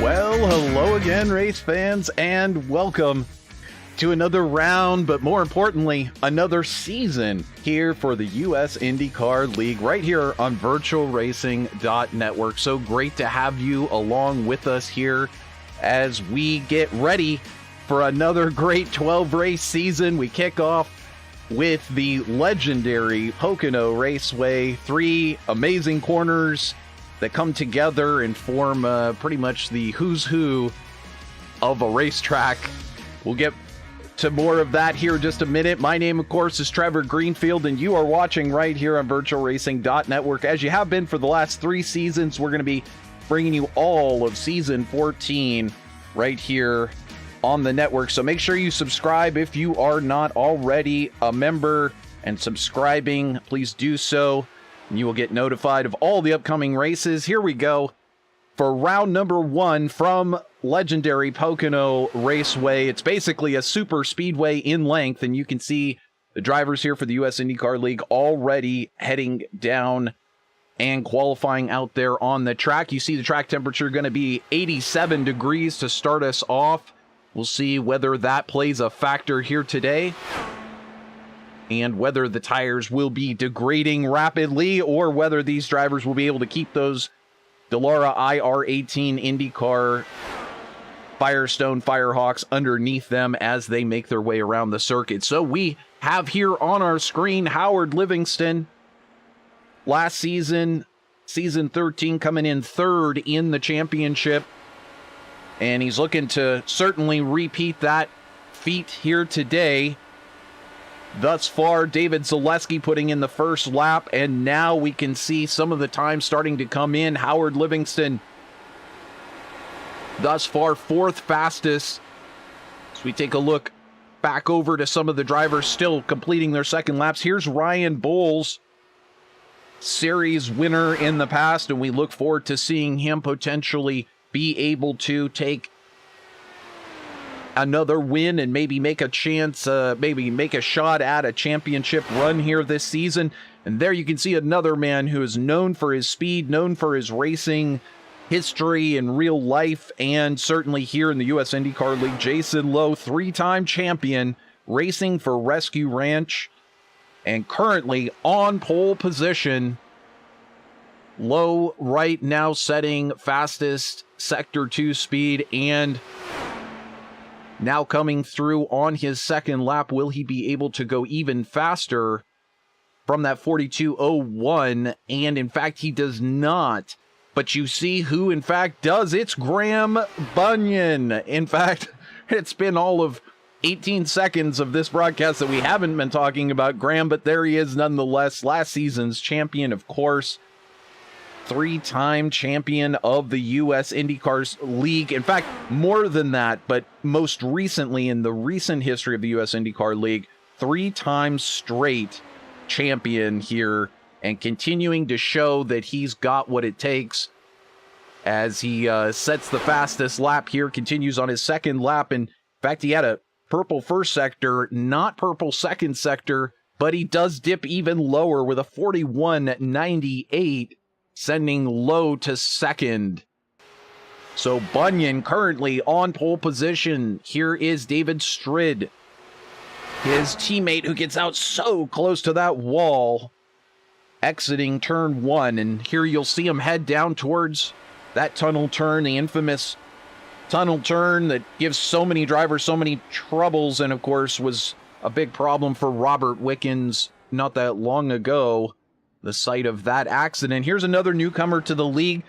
Well, hello again, race fans, and welcome to another round, but more importantly, another season here for the US IndyCar League, right here on VirtualRacing.Network. So great to have you along with us here as we get ready for another great 12-race season. We kick off with the legendary Pocono Raceway. 3 amazing corners that come together and form pretty much the who's who of a racetrack. We'll get to more of that here in just a minute. My name, of course, is Trevor Greenfield, and you are watching right here on VirtualRacing.Network. As you have been for the last 3 seasons, we're going to be bringing you all of Season 14 right here on the network. So make sure you subscribe if you are not already a member and subscribing. Please do so, and you will get notified of all the upcoming races. Here we go for round number 1 from legendary Pocono Raceway. It's basically a super speedway in length, and you can see the drivers here for the US IndyCar League already heading down and qualifying out there on the track. You see the track temperature going to be 87 degrees to start us off. We'll see whether that plays a factor here today, and whether the tires will be degrading rapidly, or whether these drivers will be able to keep those Dallara IR-18 IndyCar Firestone Firehawks underneath them as they make their way around the circuit. So we have here on our screen Howard Livingston. Last season, season 13, coming in 3rd in the championship. And he's looking to certainly repeat that feat here today. Thus far, David Zaleski putting in the first lap, and now we can see some of the time starting to come in. Howard Livingston, thus far, 4th fastest. As we take a look back over to some of the drivers still completing their second laps. Here's Ryan Bowles, series winner in the past, and we look forward to seeing him potentially be able to take another win and maybe make a chance, maybe make a shot at a championship run here this season. And there you can see another man who is known for his speed, known for his racing history in real life, and certainly here in the US IndyCar League. Jason Lowe, 3-time champion, racing for Rescue Ranch, and currently on pole position. Lowe right now setting fastest Sector 2 speed, and now coming through on his second lap. Will he be able to go even faster from that 42.01? And in fact, he does not. But you see who in fact does. It's Graham Bunyan. In fact, it's been all of 18 seconds of this broadcast that we haven't been talking about Graham, but there he is nonetheless. Last season's champion, of course. 3-time champion of the US IndyCar League. In fact, more than that, but most recently in the recent history of the US IndyCar League, 3 times straight champion here, and continuing to show that he's got what it takes as he sets the fastest lap here, continues on his second lap. And in fact, he had a purple first sector, not purple second sector, but he does dip even lower with a 41.98, sending Lowe to second. So Bunyan currently on pole position. Here is David Strid, his teammate, who gets out so close to that wall, exiting turn 1. And here you'll see him head down towards that tunnel turn, the infamous tunnel turn that gives so many drivers so many troubles, and of course was a big problem for Robert Wickens not that long ago, the site of that accident. Here's another newcomer to the league,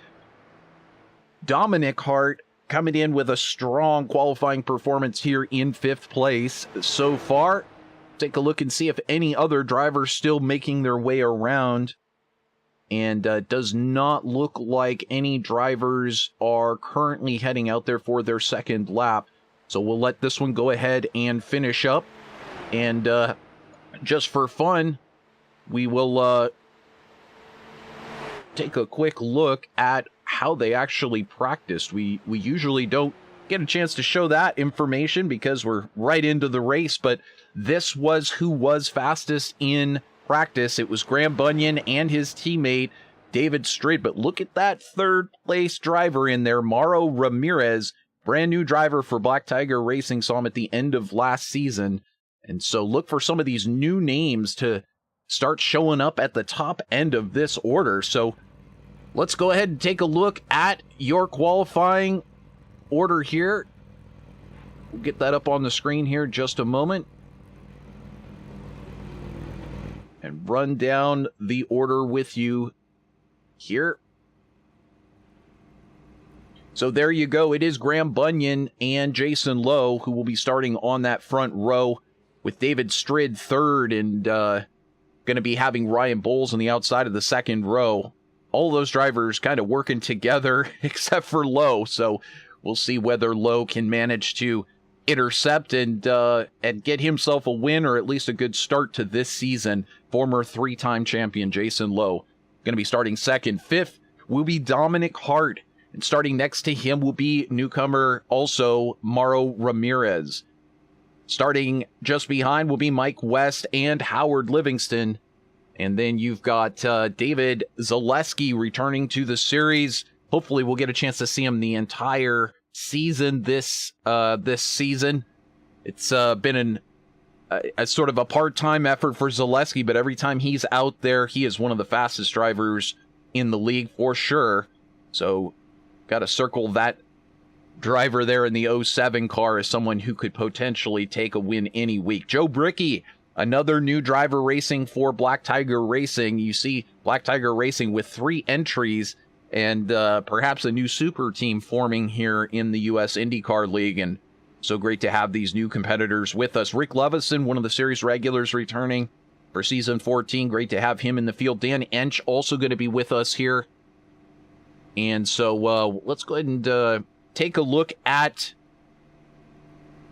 Dominic Hart, coming in with a strong qualifying performance here in 5th place so far. Take a look and see if any other drivers still making their way around. And does not look like any drivers are currently heading out there for their second lap. So we'll let this one go ahead and finish up. And just for fun, we will take a quick look at how they actually practiced. We usually don't get a chance to show that information because we're right into the race, but this was who was fastest in practice. It was Graham Bunyan and his teammate David Strid. But look at that third place driver in there, Mauro Ramirez, brand new driver for Black Tiger Racing. Saw him at the end of last season. And so look for some of these new names to start showing up at the top end of this order. So let's go ahead and take a look at your qualifying order here. We'll get that up on the screen here in just a moment. And run down the order with you here. So there you go. It is Graham Bunyan and Jason Lowe who will be starting on that front row, with David Strid third, and going to be having Ryan Bowles on the outside of the second row. All those drivers kind of working together except for Lowe. So we'll see whether Lowe can manage to intercept and get himself a win, or at least a good start to this season. Former three-time champion Jason Lowe going to be starting second. Fifth will be Dominic Hart, and starting next to him will be newcomer also Mauro Ramirez. Starting just behind will be Mike West and Howard Livingston. And then you've got David Zaleski returning to the series. Hopefully we'll get a chance to see him the entire season this season. It's been a sort of a part-time effort for Zaleski, but every time he's out there, he is one of the fastest drivers in the league for sure. So got to circle that driver there in the 07 car as someone who could potentially take a win any week. Joe Brickey, another new driver racing for Black Tiger Racing. You see Black Tiger Racing with 3 entries and perhaps a new super team forming here in the US IndyCar League. And so great to have these new competitors with us. Rick Lovison, one of the series regulars, returning for season 14. Great to have him in the field. Dan Ensch also going to be with us here. And so let's go ahead and take a look at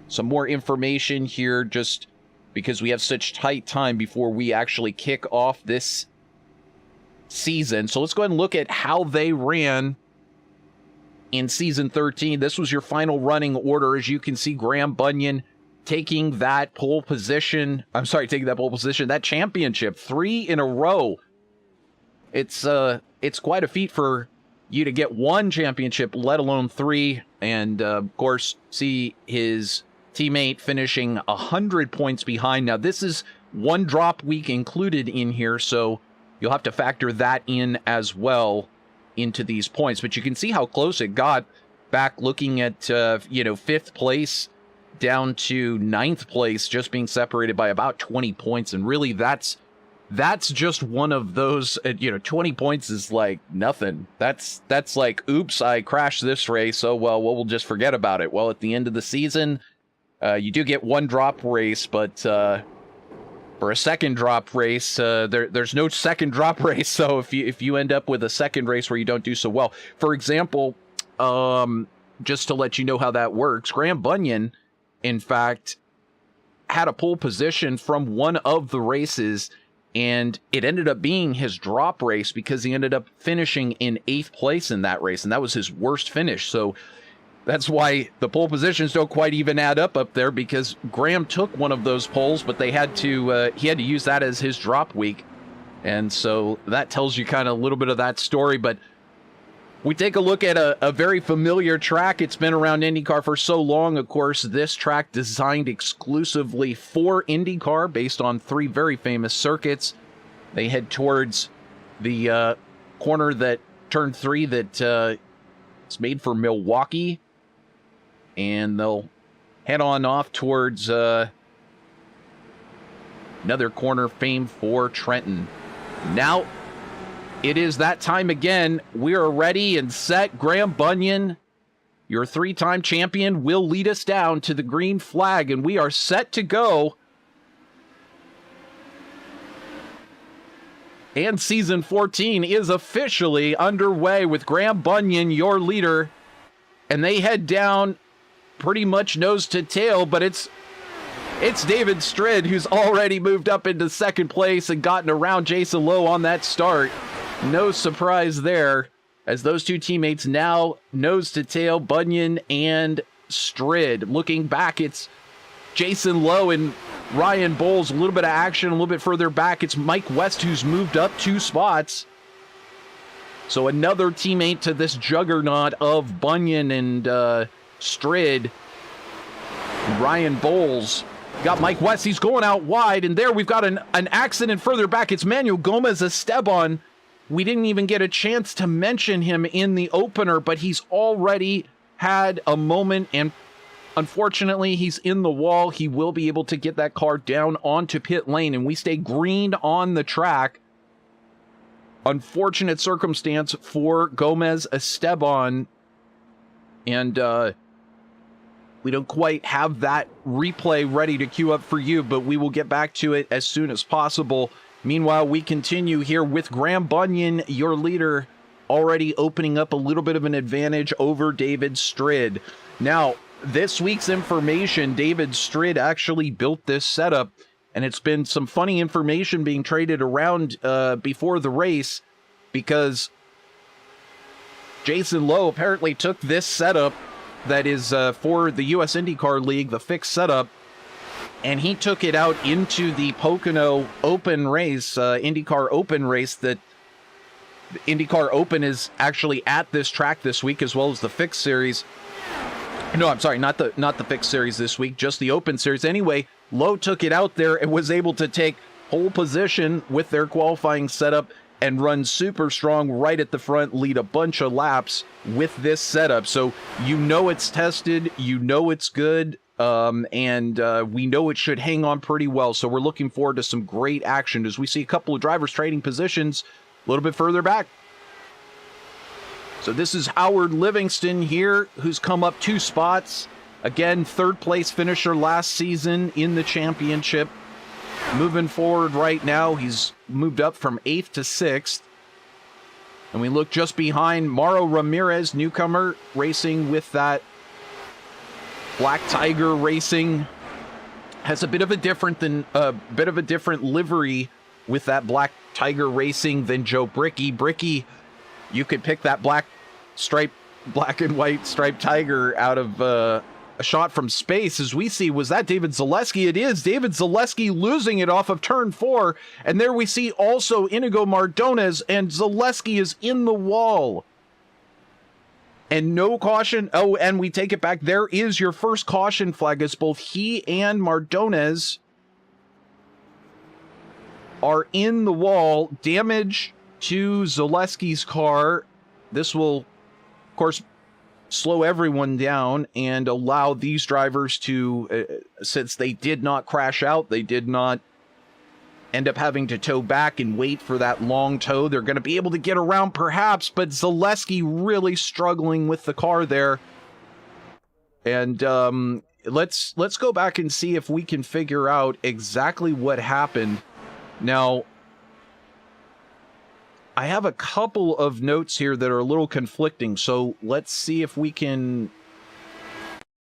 some more information here, just because we have such tight time before we actually kick off this season. So let's go ahead and look at how they ran in season 13. This was your final running order. As you can see, Graham Bunyan taking that pole position. That championship 3 in a row. It's quite a feat for you to get 1 championship, let alone 3. And of course, see his teammate finishing 100 points behind. Now, this is 1 drop week included in here, so you'll have to factor that in as well into these points. But you can see how close it got back looking at, 5th place down to 9th place, just being separated by about 20 points. And really, that's just one of those, 20 points is like nothing. That's like, oops, I crashed this race. Oh, well, we'll just forget about it. Well, at the end of the season, you do get 1 drop race, but for a second drop race, there's no second drop race. So if you end up with a second race where you don't do so well, for example, just to let you know how that works, Graham Bunyan, in fact, had a pole position from one of the races, and it ended up being his drop race because he ended up finishing in 8th place in that race, and that was his worst finish. So that's why the pole positions don't quite even add up there, because Graham took one of those poles, but he had to use that as his drop week. And so that tells you kind of a little bit of that story. But we take a look at a very familiar track. It's been around IndyCar for so long. Of course, this track designed exclusively for IndyCar, based on 3 very famous circuits. They head towards the corner that turn 3 that is made for Milwaukee. And they'll head on off towards another corner famed for Trenton. Now, it is that time again. We are ready and set. Graham Bunyan, your 3-time champion, will lead us down to the green flag, and we are set to go. And season 14 is officially underway with Graham Bunyan, your leader. And they head down pretty much nose to tail, but it's David Strid who's already moved up into 2nd place and gotten around Jason Lowe on that start. No surprise there, as those 2 teammates now nose to tail, Bunyan and Strid. Looking back, it's Jason Lowe and Ryan Bowles. A little bit of action a little bit further back. It's Mike West who's moved up 2 spots. So another teammate to this juggernaut of Bunyan and Strid. Ryan Bowles got Mike West. He's going out wide, and there we've got an accident further back. It's Manuel Gomez Esteban. We didn't even get a chance to mention him in the opener, but he's already had a moment, and unfortunately, he's in the wall. He will be able to get that car down onto pit lane, and we stay green on the track. Unfortunate circumstance for Gomez Esteban, and we don't quite have that replay ready to queue up for you, but we will get back to it as soon as possible. Meanwhile, we continue here with Graham Bunyan, your leader, already opening up a little bit of an advantage over David Strid. Now, this week's information, David Strid actually built this setup, and it's been some funny information being traded around before the race, because Jason Lowe apparently took this setup that is for the US IndyCar League, the fixed setup, and he took it out into the Pocono Open race, IndyCar Open race. That IndyCar Open is actually at this track this week, as well as the fixed series. No, I'm sorry, not the fixed series this week, just the Open series. Anyway, Lowe took it out there and was able to take pole position with their qualifying setup and run super strong right at the front, lead a bunch of laps with this setup. So you know it's tested, you know it's good, and we know it should hang on pretty well. So we're looking forward to some great action as we see a couple of drivers trading positions a little bit further back. So this is Howard Livingston here, who's come up 2 spots. Again, 3rd place finisher last season in the championship. Moving forward right now, he's moved up from 8th to 6th. And we look just behind Mauro Ramirez, newcomer, racing with that Black Tiger Racing. Has a bit of a different livery with that Black Tiger Racing than Joe Bricky. Bricky, you could pick that black and white striped tiger out of a shot from space. As we see, was that David Zaleski? It is David Zaleski losing it off of turn 4. And there we see also Iñigo Mardones, and Zaleski is in the wall. And no caution. Oh, and we take it back. There is your first caution flag, as both he and Mardones are in the wall. Damage to Zaleski's car. This will, of course, slow everyone down and allow these drivers to, since they did not crash out, they did not end up having to tow back and wait for that long tow. They're going to be able to get around perhaps, but Zaleski really struggling with the car there. And let's go back and see if we can figure out exactly what happened. Now, I have a couple of notes here that are a little conflicting, so let's see if we can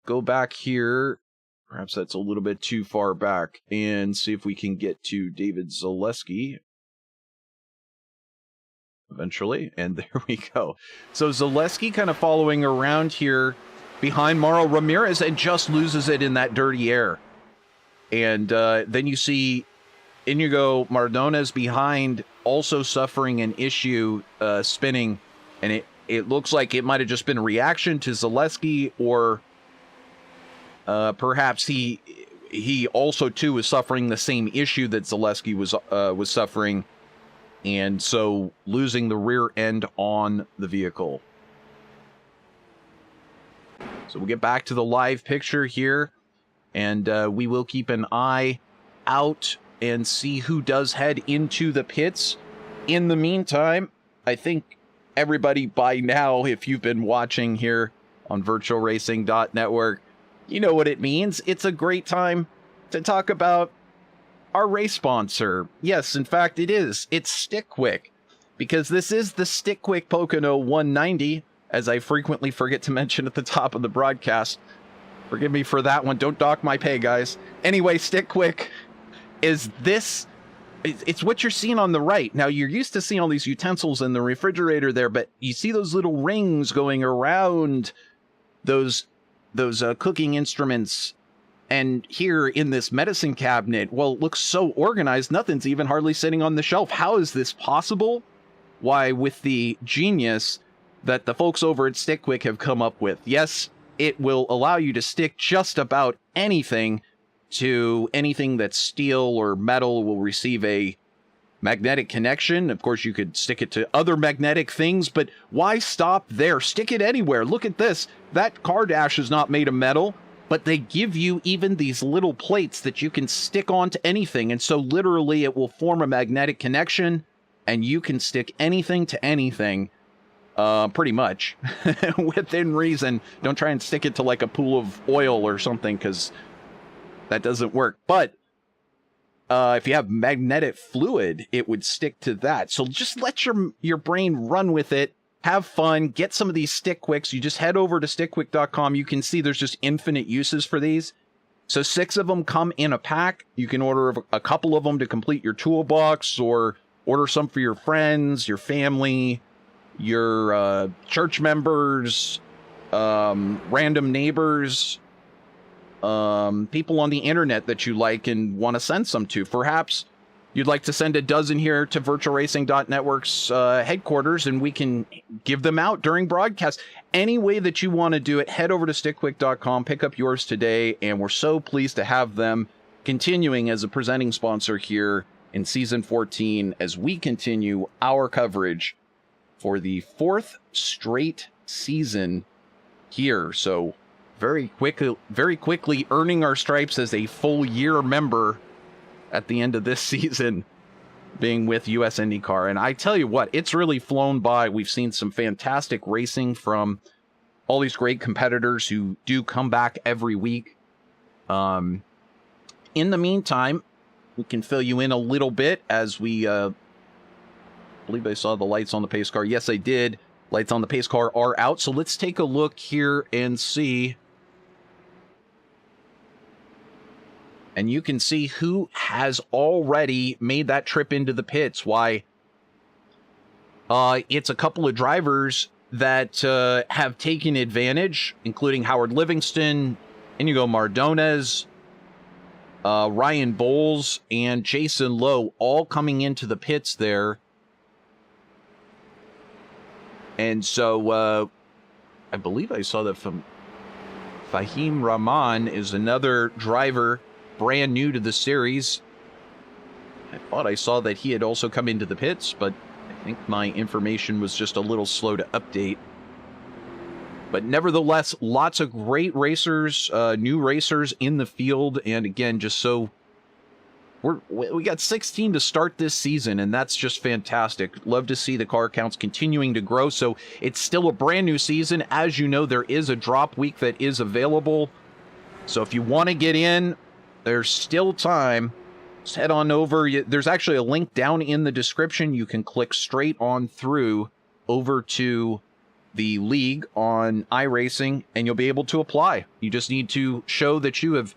go back here. Perhaps that's a little bit too far back, and see if we can get to David Zaleski eventually. And there we go. So Zaleski kind of following around here behind Mauro Ramirez and just loses it in that dirty air. And then you see Iñigo Mardones behind, also suffering an issue spinning, and it looks like it might have just been a reaction to Zaleski, or perhaps he also too is suffering the same issue that Zaleski was suffering, and so losing the rear end on the vehicle. So we'll get back to the live picture here, and we will keep an eye out and see who does head into the pits. In the meantime, I think everybody by now, if you've been watching here on VirtualRacing.Network, you know what it means. It's a great time to talk about our race sponsor. Yes, in fact, it is. It's StickQuik, because this is the StickQuik POCONO 190, as I frequently forget to mention at the top of the broadcast. Forgive me for that one. Don't dock my pay, guys. Anyway, StickQuik is this. It's what you're seeing on the right. Now, you're used to seeing all these utensils in the refrigerator there, but you see those little rings going around those cooking instruments. And here in this medicine cabinet, well, it looks so organized, nothing's even hardly sitting on the shelf. How is this possible? why with the genius that the folks over at StickQuik have come up with. Yes, it will allow you to stick just about anything to anything that's steel or metal. Will receive a magnetic connection. Of course, you could stick it to other magnetic things, but why stop there? Stick it anywhere. Look at this. That car dash is not made of metal, but they give you even these little plates that you can stick onto anything. And so literally it will form a magnetic connection and you can stick anything to anything, pretty much within reason. Don't try and stick it to like a pool of oil or something, because that doesn't work. But if you have magnetic fluid, it would stick to that. So just let your brain run with it. Have fun. Get some of these StickQuiks. You just head over to StickQuik.com. You can see there's just infinite uses for these. So 6 of them come in a pack. You can order a couple of them to complete your toolbox, or order some for your friends, your family, your church members, random neighbors, people on the internet that you like and want to send some to. Perhaps you'd like to send a dozen here to VirtualRacing.Network's headquarters, and we can give them out during broadcast. Any way that you want to do it, head over to StickQuik.com, pick up yours today, and we're so pleased to have them continuing as a presenting sponsor here in Season 14 as we continue our coverage for the 4th straight season here. So very quickly earning our stripes as a full year member at the end of this season, being with US IndyCar. And I tell you what, it's really flown by. We've seen some fantastic racing from all these great competitors who do come back every week. In the meantime, we can fill you in a little bit as we, I believe I saw the lights on the pace car. Yes, I did. Lights on the pace car are out. So let's take a look here and see. And you can see who has already made that trip into the pits. Why? It's a couple of drivers that have taken advantage, including Howard Livingston, Iñigo Mardones, Ryan Bowles, and Jason Lowe, all coming into the pits there. And so I believe I saw that from Fahim Rahman is another driver brand new to the series. I thought I saw that he had also come into the pits, but I think my information was just a little slow to update. But nevertheless, lots of great racers, new racers in the field. And again, just so we got 16 to start this season, and that's just fantastic. Love to see the car counts continuing to grow. So it's still a brand new season. As you know, there is a drop week that is available. So if you want to get in, there's still time. Just head on over. There's actually a link down in the description. You can click straight on through over to the league on iRacing, and you'll be able to apply. You just need to show that you have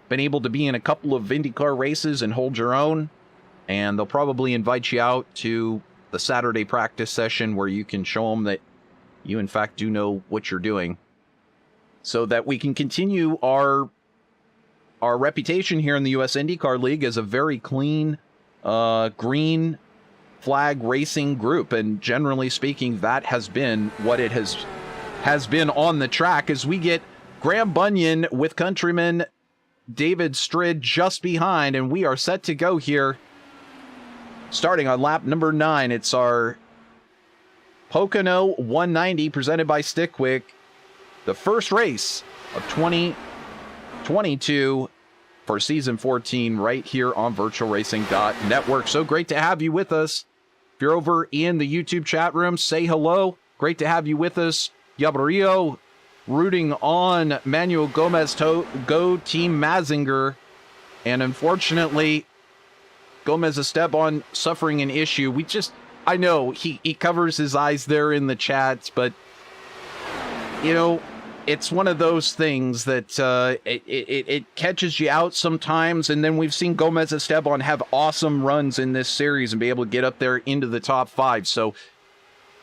been able to be in a couple of IndyCar races and hold your own, and they'll probably invite you out to the Saturday practice session where you can show them that you in fact do know what you're doing, so that we can continue our reputation here in the US IndyCar League as a very clean, green flag racing group. And generally speaking, that has been what it has been on the track, as we get Graham Bunyan with countryman David Strid just behind, and we are set to go here starting on lap number 9. It's our Pocono 190 presented by StickQuik, the first race of 2022 for season 14 right here on VirtualRacing.Network. So great to have you with us. If you're over in the YouTube chat room, say hello. Great to have you with us. Yabrio rooting on Manuel Gomez to go Team Mazinger. And unfortunately, Gomez Esteban suffering an issue. I know he covers his eyes there in the chats, but, you know, it's one of those things that it catches you out sometimes. And then we've seen Gomez Esteban have awesome runs in this series and be able to get up there into the top 5. So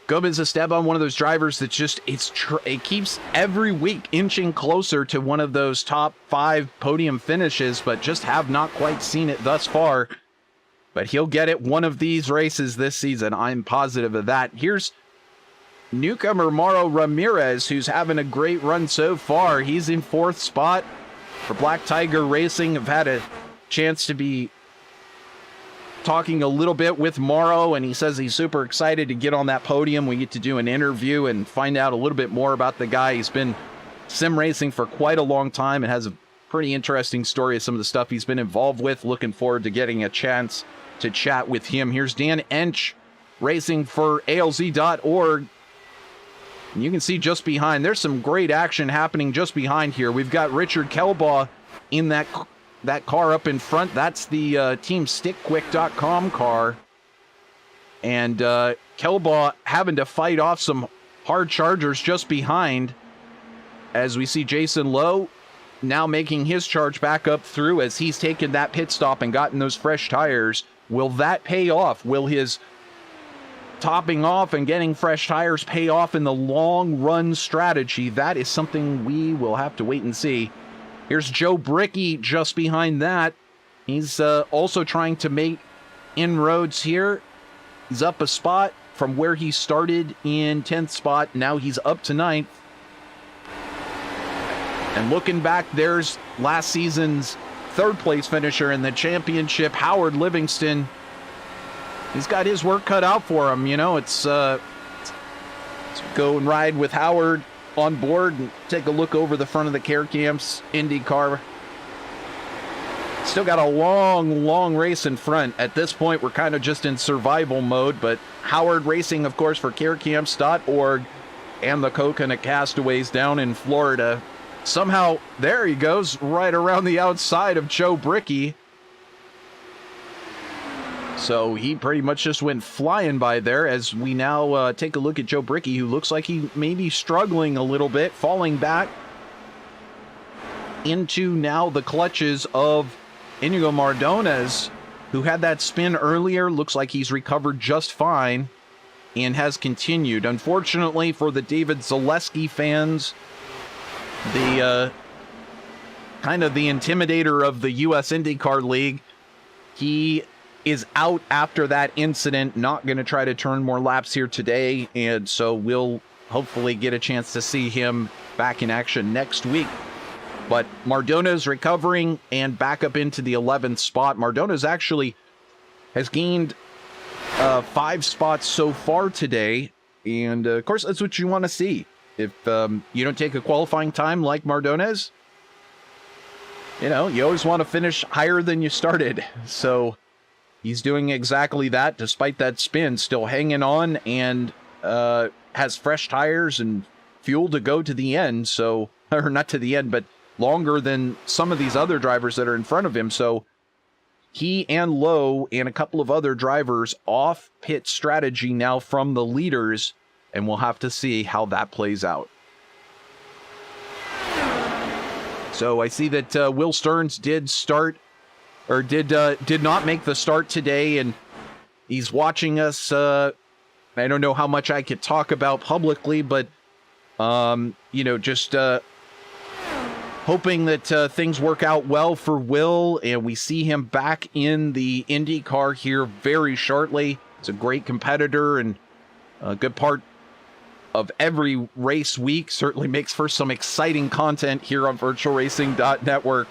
Gomez Esteban, one of those drivers that just, it keeps every week inching closer to one of those top 5 podium finishes, but just have not quite seen it thus far. but he'll get it one of these races this season. I'm positive of that. Here's newcomer Mauro Ramirez, who's having a great run so far. He's in 4th spot for Black Tiger Racing. I've had a chance to be talking a little bit with Mauro, and he says he's super excited to get on that podium. We get to do an interview and find out a little bit more about the guy. He's been sim racing for quite a long time and has a pretty interesting story of some of the stuff he's been involved with. Looking forward to getting a chance to chat with him. Here's Dan Ensch racing for ALZ.org. And you can see just behind, there's some great action happening just behind here. We've got Richard Kelbaugh in that car up in front. That's the team StickQuik.com car. And Kelbaugh having to fight off some hard chargers just behind, as we see Jason Lowe now making his charge back up through as he's taken that pit stop and gotten those fresh tires. Will that pay off? Will his topping off and getting fresh tires pay off in the long run strategy? That is something we will have to wait and see. Here's Joe Bricky just behind that. He's also trying to make inroads here. He's up a spot from where he started in 10th spot. Now he's up to 9th. And looking back, there's last season's 3rd place finisher in the championship, Howard Livingston. He's got his work cut out for him. You know, it's go and ride with Howard on board and take a look over the front of the Care Camps IndyCar. Still got a long race in front. At this point, we're kind of just in survival mode, but Howard racing, of course, for carecamps.org and the Coconut Castaways down in Florida. Somehow, there he goes, right around the outside of Joe Bricky. So he pretty much just went flying by there as we now take a look at Joe Bricky, who looks like he may be struggling a little bit, falling back into now the clutches of Iñigo Mardones, who had that spin earlier. Looks like he's recovered just fine and has continued. Unfortunately for the David Zaleski fans, the kind of the intimidator of the US IndyCar League, he is out after that incident, not going to try to turn more laps here today, and so we'll hopefully get a chance to see him back in action next week. But Mardones recovering and back up into the 11th spot. Mardones actually has gained 5 spots so far today, and of course that's what you want to see. If you don't take a qualifying time like Mardones, you know, you always want to finish higher than you started. So he's doing exactly that, despite that spin, still hanging on, and has fresh tires and fuel to go to the end. So, or not to the end, but longer than some of these other drivers that are in front of him. So he and Lowe and a couple of other drivers off pit strategy now from the leaders, and we'll have to see how that plays out. So I see that Will Stearns did start, or did not make the start today, and he's watching us. I don't know how much I could talk about publicly, but you know, just hoping that things work out well for Will, and we see him back in the IndyCar here very shortly. He's a great competitor and a good part of every race week. Certainly makes for some exciting content here on VirtualRacing.Network,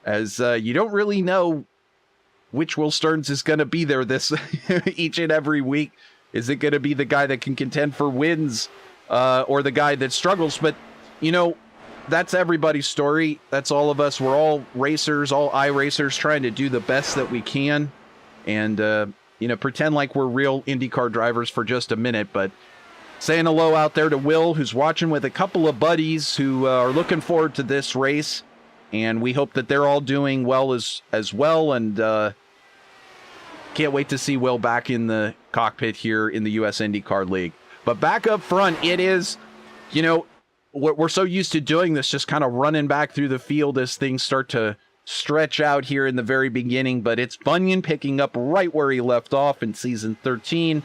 as you don't really know which Will Stearns is going to be there this each and every week. Is it going to be the guy that can contend for wins or the guy that struggles? But, you know, that's everybody's story. That's all of us. We're all racers, all iRacers, trying to do the best that we can and, you know, pretend like we're real IndyCar drivers for just a minute. But saying hello out there to Will, who's watching with a couple of buddies who are looking forward to this race. And we hope that they're all doing well as well. And can't wait to see Will back in the cockpit here in the US IndyCar League. But back up front, it is, you know, we're so used to doing this, just kind of running back through the field as things start to stretch out here in the very beginning. But it's Bunyan picking up right where he left off in season 13.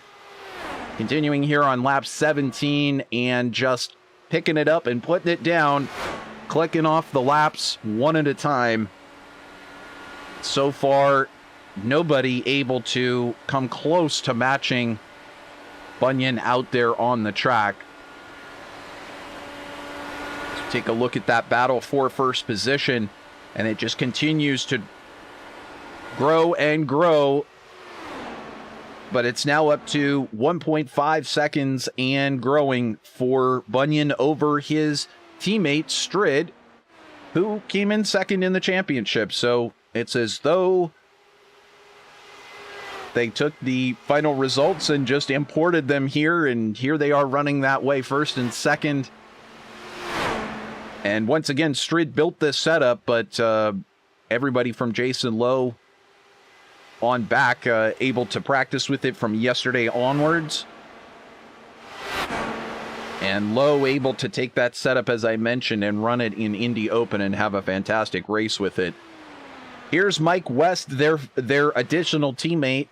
Continuing here on lap 17 and just picking it up and putting it down, clicking off the laps one at a time. So far, nobody able to come close to matching Bunyan out there on the track. Let's take a look at that battle for first position, and it just continues to grow and grow. But it's now up to 1.5 seconds and growing for Bunyan over his teammate Strid, who came in second in the championship. So it's as though they took the final results and just imported them here, and here they are running that way, first and second. And once again, Strid built this setup, but everybody from Jason Lowe on back, able to practice with it from yesterday onwards. And Lowe able to take that setup, as I mentioned, and run it in Indy Open and have a fantastic race with it. Here's Mike West, their additional teammate.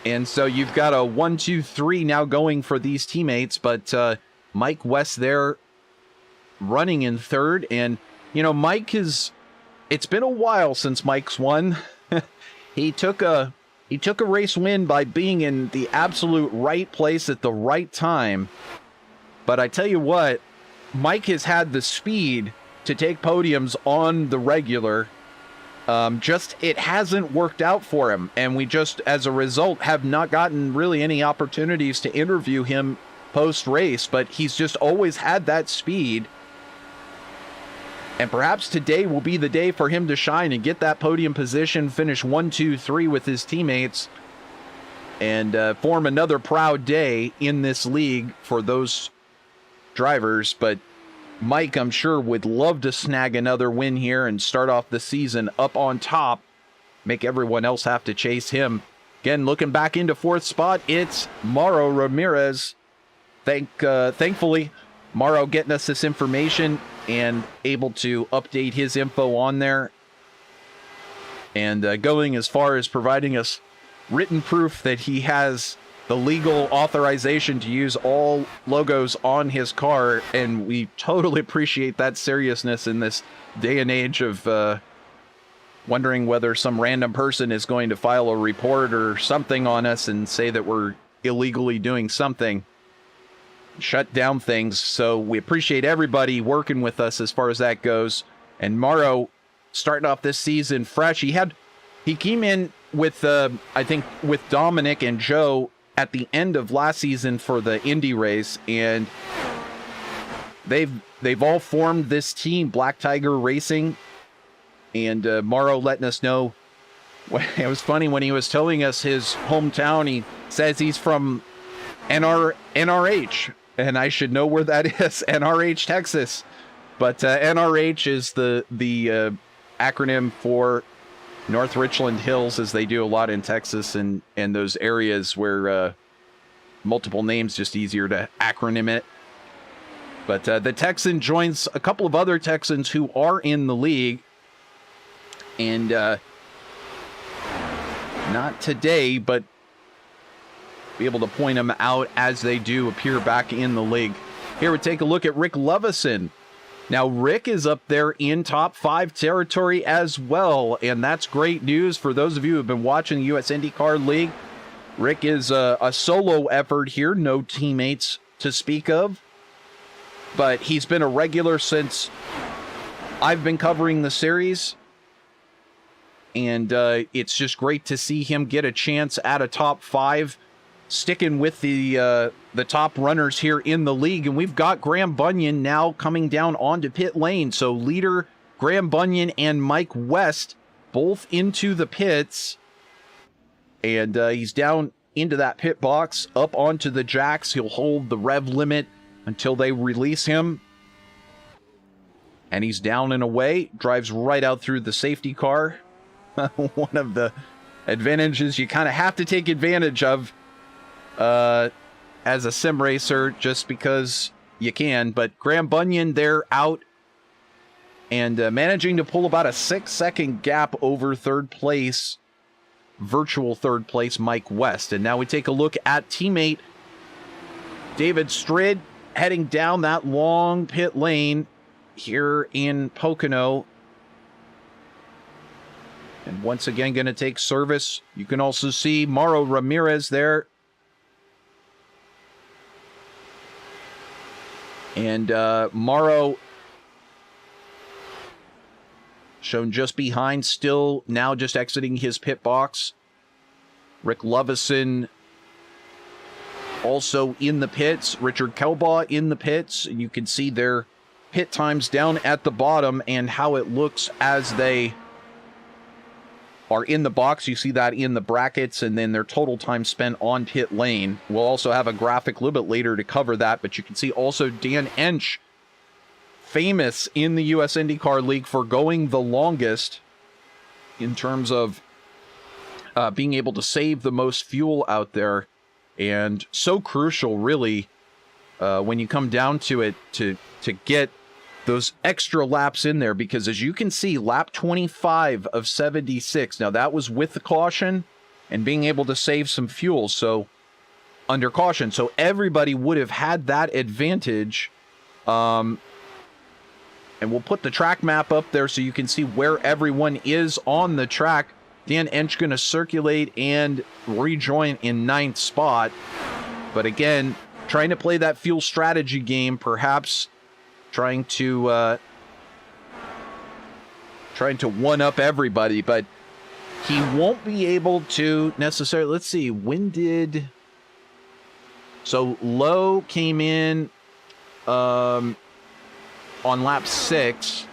And so you've got a 1-2-3 now going for these teammates, but Mike West there running in third. And, you know, Mike is, it's been a while since Mike's won. He took a race win by being in the absolute right place at the right time. But I tell you what, Mike has had the speed to take podiums on the regular. Just it hasn't worked out for him, and we just, as a result, have not gotten really any opportunities to interview him post-race, but he's just always had that speed. And perhaps today will be the day for him to shine and get that podium position, finish 1-2-3 with his teammates, and form another proud day in this league for those drivers. But Mike, I'm sure, would love to snag another win here and start off the season up on top, make everyone else have to chase him. Again, looking back into fourth spot, it's Mauro Ramirez. Thankfully, Mauro getting us this information and able to update his info on there, and going as far as providing us written proof that he has the legal authorization to use all logos on his car. And we totally appreciate that seriousness in this day and age of wondering whether some random person is going to file a report or something on us and say that we're illegally doing something, shut down things. So we appreciate everybody working with us as far as that goes. And Mauro starting off this season fresh. He came in with I think with Dominic and Joe at the end of last season for the Indy race, and they've all formed this team, Black Tiger Racing. And Mauro letting us know, it was funny when he was telling us his hometown, he says he's from NRH, and I should know where that is, NRH, Texas. But NRH is the acronym for North Richland Hills, as they do a lot in Texas and those areas where multiple names, just easier to acronym it. But the Texan joins a couple of other Texans who are in the league. And not today, but be able to point them out as they do appear back in the league. Here we take a look at Rick Lovison. Now, Rick is up there in top 5 territory as well, and that's great news for those of you who have been watching the US IndyCar League. Rick is a solo effort here, no teammates to speak of, but he's been a regular since I've been covering the series, and it's just great to see him get a chance at a top 5, sticking with the top runners here in the league. And we've got Graham Bunyan now coming down onto pit lane. So leader Graham Bunyan and Mike West both into the pits. And he's down into that pit box, up onto the jacks. He'll hold the rev limit until they release him. And he's down and away. Drives right out through the safety car. One of the advantages you kind of have to take advantage of as a sim racer, just because you can. But Graham Bunyan there out and managing to pull about a 6-second gap over third place, virtual third place, Mike West. And now we take a look at teammate David Strid heading down that long pit lane here in Pocono. And once again, going to take service. You can also see Mauro Ramirez there. And Mauro shown just behind, still now just exiting his pit box. Rick Lovison also in the pits. Richard Kelbaugh in the pits. You can see their pit times down at the bottom and how it looks as they are in the box. You see that in the brackets, and then their total time spent on pit lane. We'll also have a graphic a little bit later to cover that, but you can see also Dan Ensch, famous in the US IndyCar League for going the longest in terms of being able to save the most fuel out there, and so crucial really when you come down to it to get those extra laps in there, because as you can see, lap 25 of 76, now that was with the caution and being able to save some fuel, so under caution, so everybody would have had that advantage. And we'll put the track map up there so you can see where everyone is on the track. Dan Ensch going to circulate and rejoin in 9th spot. But again, trying to play that fuel strategy game, perhaps trying to one-up everybody, but he won't be able to necessarily... Let's see, when did... So Lowe came in on lap 6,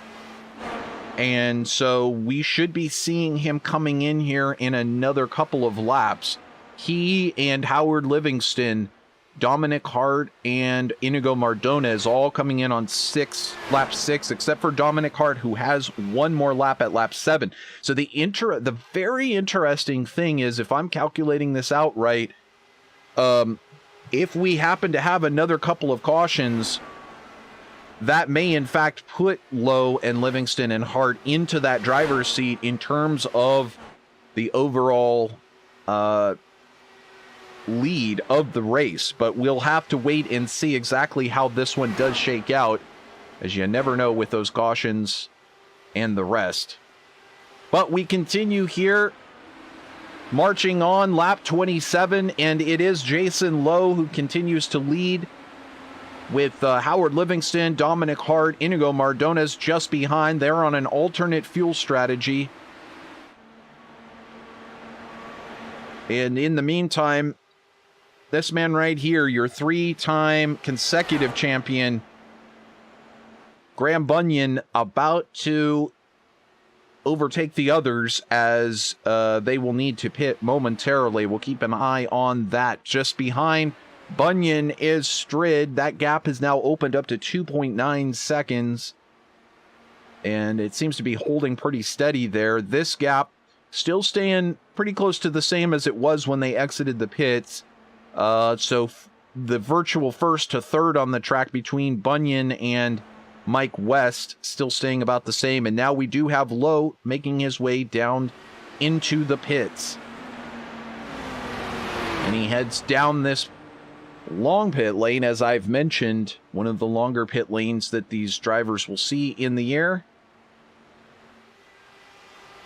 and so we should be seeing him coming in here in another couple of laps. He and Howard Livingston, Dominic Hart, and Iñigo Mardones all coming in on lap 6, except for Dominic Hart, who has one more lap at lap 7. So the very interesting thing is, if I'm calculating this out right, if we happen to have another couple of cautions, that may in fact put Lowe and Livingston and Hart into that driver's seat in terms of the overall lead of the race. But we'll have to wait and see exactly how this one does shake out, as you never know with those cautions and the rest. But we continue here, marching on lap 27, and it is Jason Lowe who continues to lead, with Howard Livingston, Dominic Hart, Iñigo Mardones just behind. They're on an alternate fuel strategy. And in the meantime, this man right here, your 3-time consecutive champion, Graham Bunyan, about to overtake the others as they will need to pit momentarily. We'll keep an eye on that. Just behind Bunyan is Strid. That gap has now opened up to 2.9 seconds. And it seems to be holding pretty steady there. This gap still staying pretty close to the same as it was when they exited the pits. So the virtual first to third on the track between Bunyan and Mike West still staying about the same. And now we do have Lowe making his way down into the pits. And he heads down this long pit lane, as I've mentioned, one of the longer pit lanes that these drivers will see in the year.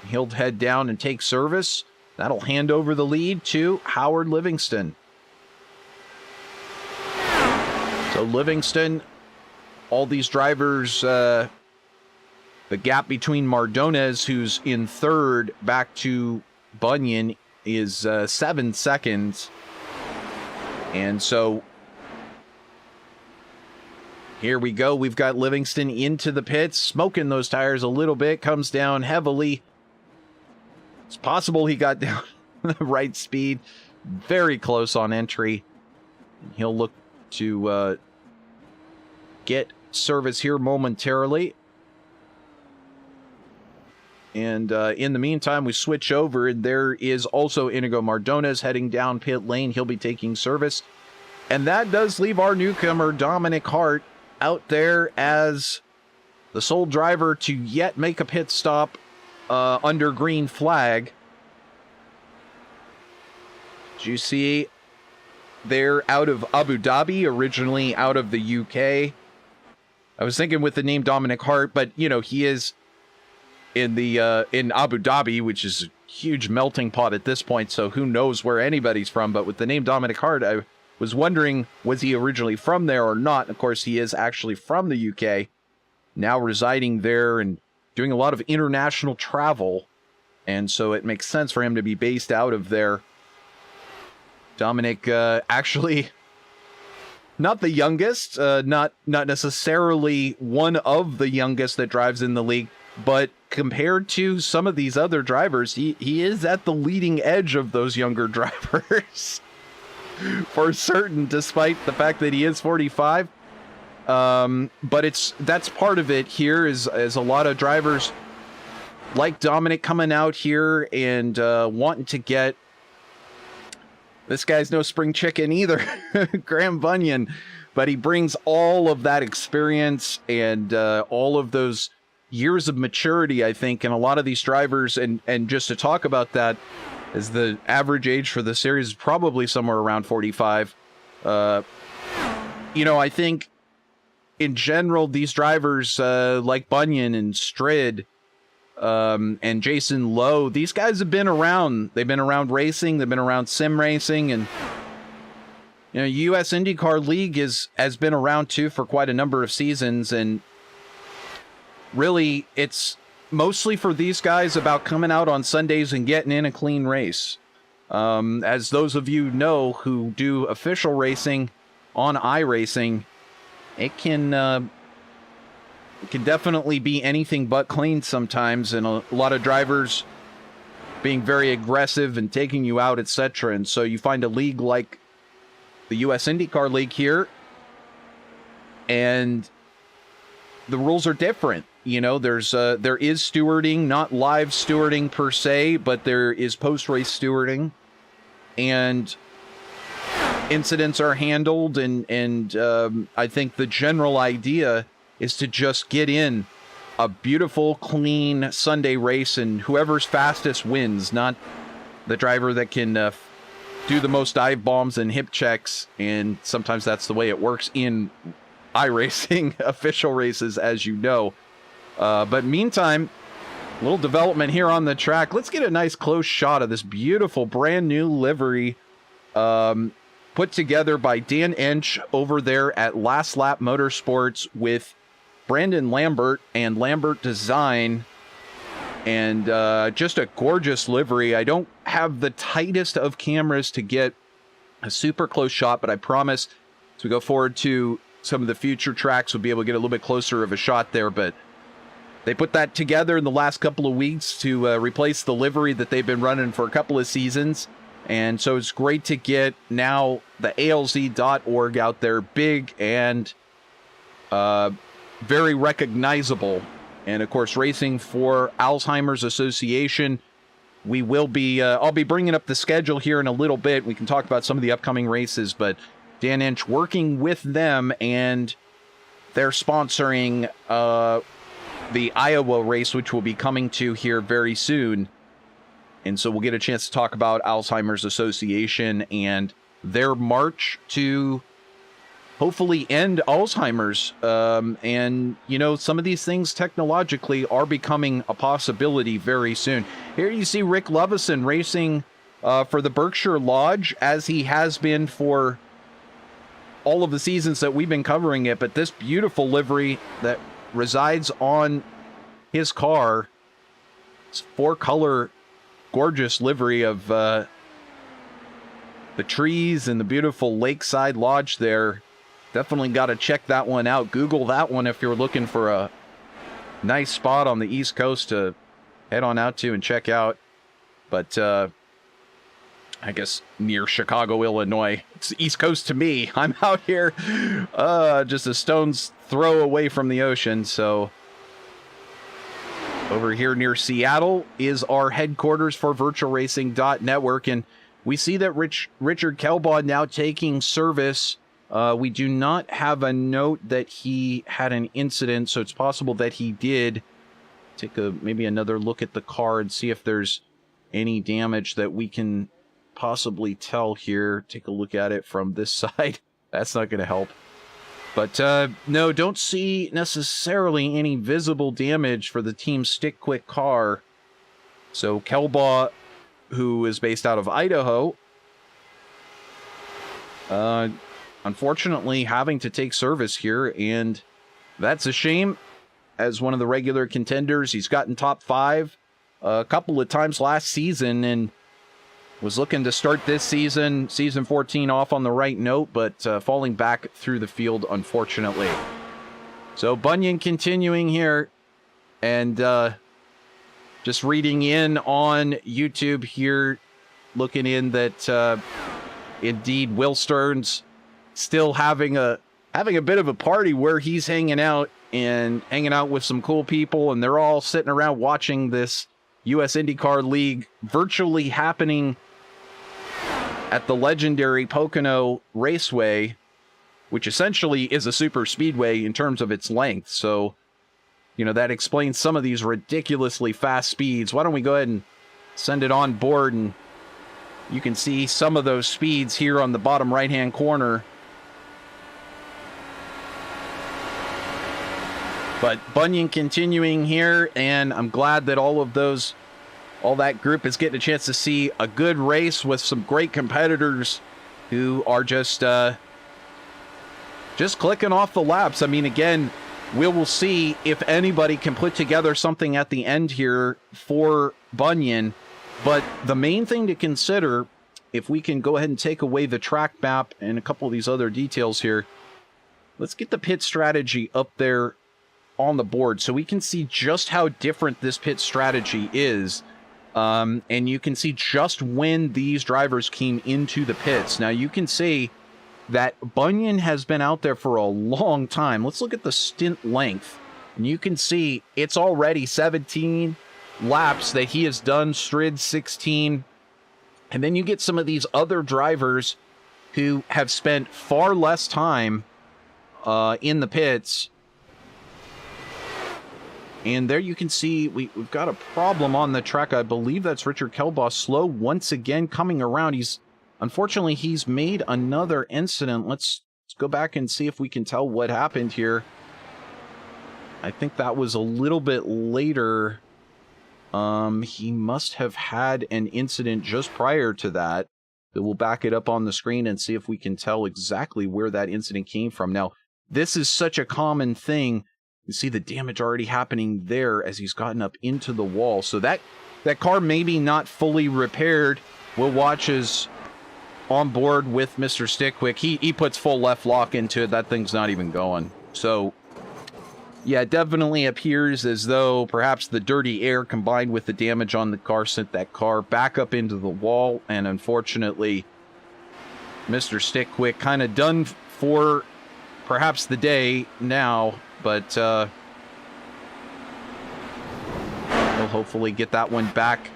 He'll head down and take service. That'll hand over the lead to Howard Livingston. So Livingston, all these drivers, the gap between Mardones, who's in third, back to Bunyan is 7 seconds. And so here we go. We've got Livingston into the pits, smoking those tires a little bit, comes down heavily. It's possible he got down the right speed, very close on entry. He'll look to get service here momentarily. And in the meantime, we switch over, and there is also Iñigo Mardones heading down pit lane. He'll be taking service. And that does leave our newcomer, Dominic Hart, out there as the sole driver to yet make a pit stop under green flag. As you see, they're out of Abu Dhabi, originally out of the UK. I was thinking with the name Dominic Hart, but, you know, he is in Abu Dhabi, which is a huge melting pot at this point, so who knows where anybody's from. But with the name Dominic Hart, I was wondering, was he originally from there or not? Of course, he is actually from the UK, now residing there and doing a lot of international travel, and so it makes sense for him to be based out of there. Dominic, actually not the youngest, not necessarily one of the youngest that drives in the league, but compared to some of these other drivers, he is at the leading edge of those younger drivers for certain, despite the fact that he is 45. But that's part of it here is a lot of drivers like Dominic coming out here and wanting to get. This guy's no spring chicken either, Graham Bunyan, but he brings all of that experience and all of those years of maturity, I think, and a lot of these drivers, and just to talk about that, is the average age for the series is probably somewhere around 45. I think in general, these drivers like Bunyan and Strid, and Jason Lowe, these guys have been around. They've been around racing. They've been around sim racing, and US IndyCar League has been around too for quite a number of seasons. And really, it's mostly for these guys about coming out on Sundays and getting in a clean race. As those of you know who do official racing on iRacing, it can definitely be anything but clean sometimes, and a lot of drivers being very aggressive and taking you out, etc. And so you find a league like the US IndyCar League here, and the rules are different. There is stewarding, not live stewarding per se, but there is post-race stewarding, and incidents are handled, and I think the general idea is to just get in a beautiful, clean Sunday race, and whoever's fastest wins, not the driver that can do the most dive bombs and hip checks. And sometimes that's the way it works in iRacing official races, as you know. But meantime, a little development here on the track. Let's get a nice close shot of this beautiful brand new livery put together by Dan Ensch over there at Last Lap Motorsports with Brandon Lambert and Lambert Design, and just a gorgeous livery. I don't have the tightest of cameras to get a super close shot, but I promise as we go forward to some of the future tracks, we'll be able to get a little bit closer of a shot there. But they put that together in the last couple of weeks to replace the livery that they've been running for a couple of seasons. And so it's great to get now the ALZ.org out there, big and very recognizable. And of course, racing for Alzheimer's Association. We will be, I'll be bringing up the schedule here in a little bit. We can talk about some of the upcoming races, but Dan Ensch working with them, and they're sponsoring the Iowa race, which will be coming to here very soon. And so we'll get a chance to talk about Alzheimer's Association and their march to hopefully end Alzheimer's. And, some of these things technologically are becoming a possibility very soon. Here you see Rick Lovison racing for the Berkshire Lodge, as he has been for all of the seasons that we've been covering it. But this beautiful livery that resides on his car, it's 4-color, gorgeous livery of the trees and the beautiful lakeside lodge there. Definitely got to check that one out. Google that one if you're looking for a nice spot on the East Coast to head on out to and check out. But I guess near Chicago, Illinois. It's the East Coast to me. I'm out here just a stone's throw away from the ocean. So over here near Seattle is our headquarters for VirtualRacing.Network. And we see that Richard Kelbaugh now taking service. We do not have a note that he had an incident, so it's possible that he did. Take maybe another look at the car and see if there's any damage that we can possibly tell here. Take a look at it from this side. That's not going to help. But no, don't see necessarily any visible damage for the Team StickQuik car. So Kelbaugh, who is based out of Idaho, unfortunately having to take service here, and that's a shame. As one of the regular contenders, he's gotten top 5 a couple of times last season, and was looking to start this season 14 off on the right note, but falling back through the field, unfortunately. So Bunyan continuing here, and just reading in on YouTube here, looking in that indeed Will Stearns still having a bit of a party where he's hanging out with some cool people, and they're all sitting around watching this US IndyCar League virtually happening at the legendary Pocono Raceway, which essentially is a super speedway in terms of its length. So, you know, that explains some of these ridiculously fast speeds. Why don't we go ahead and send it on board, and you can see some of those speeds here on the bottom right-hand corner. But Bunyan continuing here, and I'm glad that all that group is getting a chance to see a good race with some great competitors who are just clicking off the laps. I mean, again, we will see if anybody can put together something at the end here for Bunyan. But the main thing to consider, if we can go ahead and take away the track map and a couple of these other details here, let's get the pit strategy up there on the board so we can see just how different this pit strategy is. And you can see just when these drivers came into the pits. Now you can see that Bunyan has been out there for a long time. Let's look at the stint length, and you can see it's already 17 laps that he has done. Strid 16. And then you get some of these other drivers who have spent far less time in the pits. And there you can see we've got a problem on the track. I believe that's Richard Kelbaugh slow once again coming around. Unfortunately, he's made another incident. Let's go back and see if we can tell what happened here. I think that was a little bit later. He must have had an incident just prior to that. We'll back it up on the screen and see if we can tell exactly where that incident came from. Now, this is such a common thing. You see the damage already happening there as he's gotten up into the wall. So that car maybe not fully repaired. We'll watch as on board with Mr. StickQuik. He puts full left lock into it. That thing's not even going. So, yeah, it definitely appears as though perhaps the dirty air combined with the damage on the car sent that car back up into the wall. And unfortunately, Mr. StickQuik kind of done for perhaps the day now. But we'll hopefully get that one back,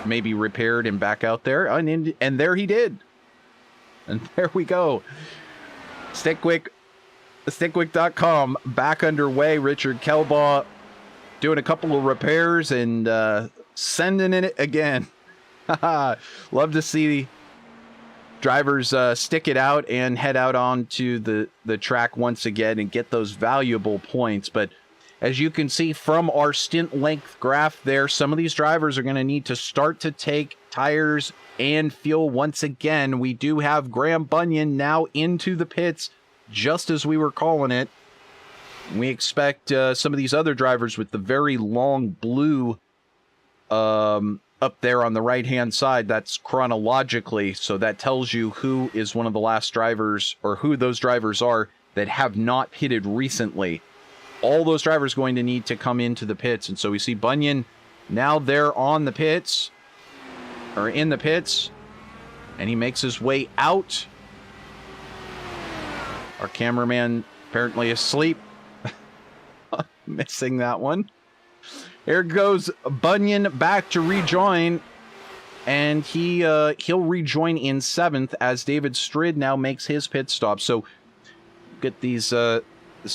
maybe repaired and back out there. And there he did. And there we go. StickQuik.com back underway. Richard Kelbaugh doing a couple of repairs and sending it again. Love to see drivers stick it out and head out onto the track once again and get those valuable points. But as you can see from our stint length graph there, some of these drivers are going to need to start to take tires and fuel once again. We do have Graham Bunyan now into the pits, just as we were calling it. We expect some of these other drivers with the very long blue up there on the right-hand side, that's chronologically, so that tells you who is one of the last drivers, or who those drivers are that have not pitted recently. All those drivers going to need to come into the pits, and so we see Bunyan now there on the pits, or in the pits, and he makes his way out. Our cameraman apparently asleep. Missing that one. Here goes Bunyan back to rejoin, and he'll rejoin in 7th as David Strid now makes his pit stop. So get this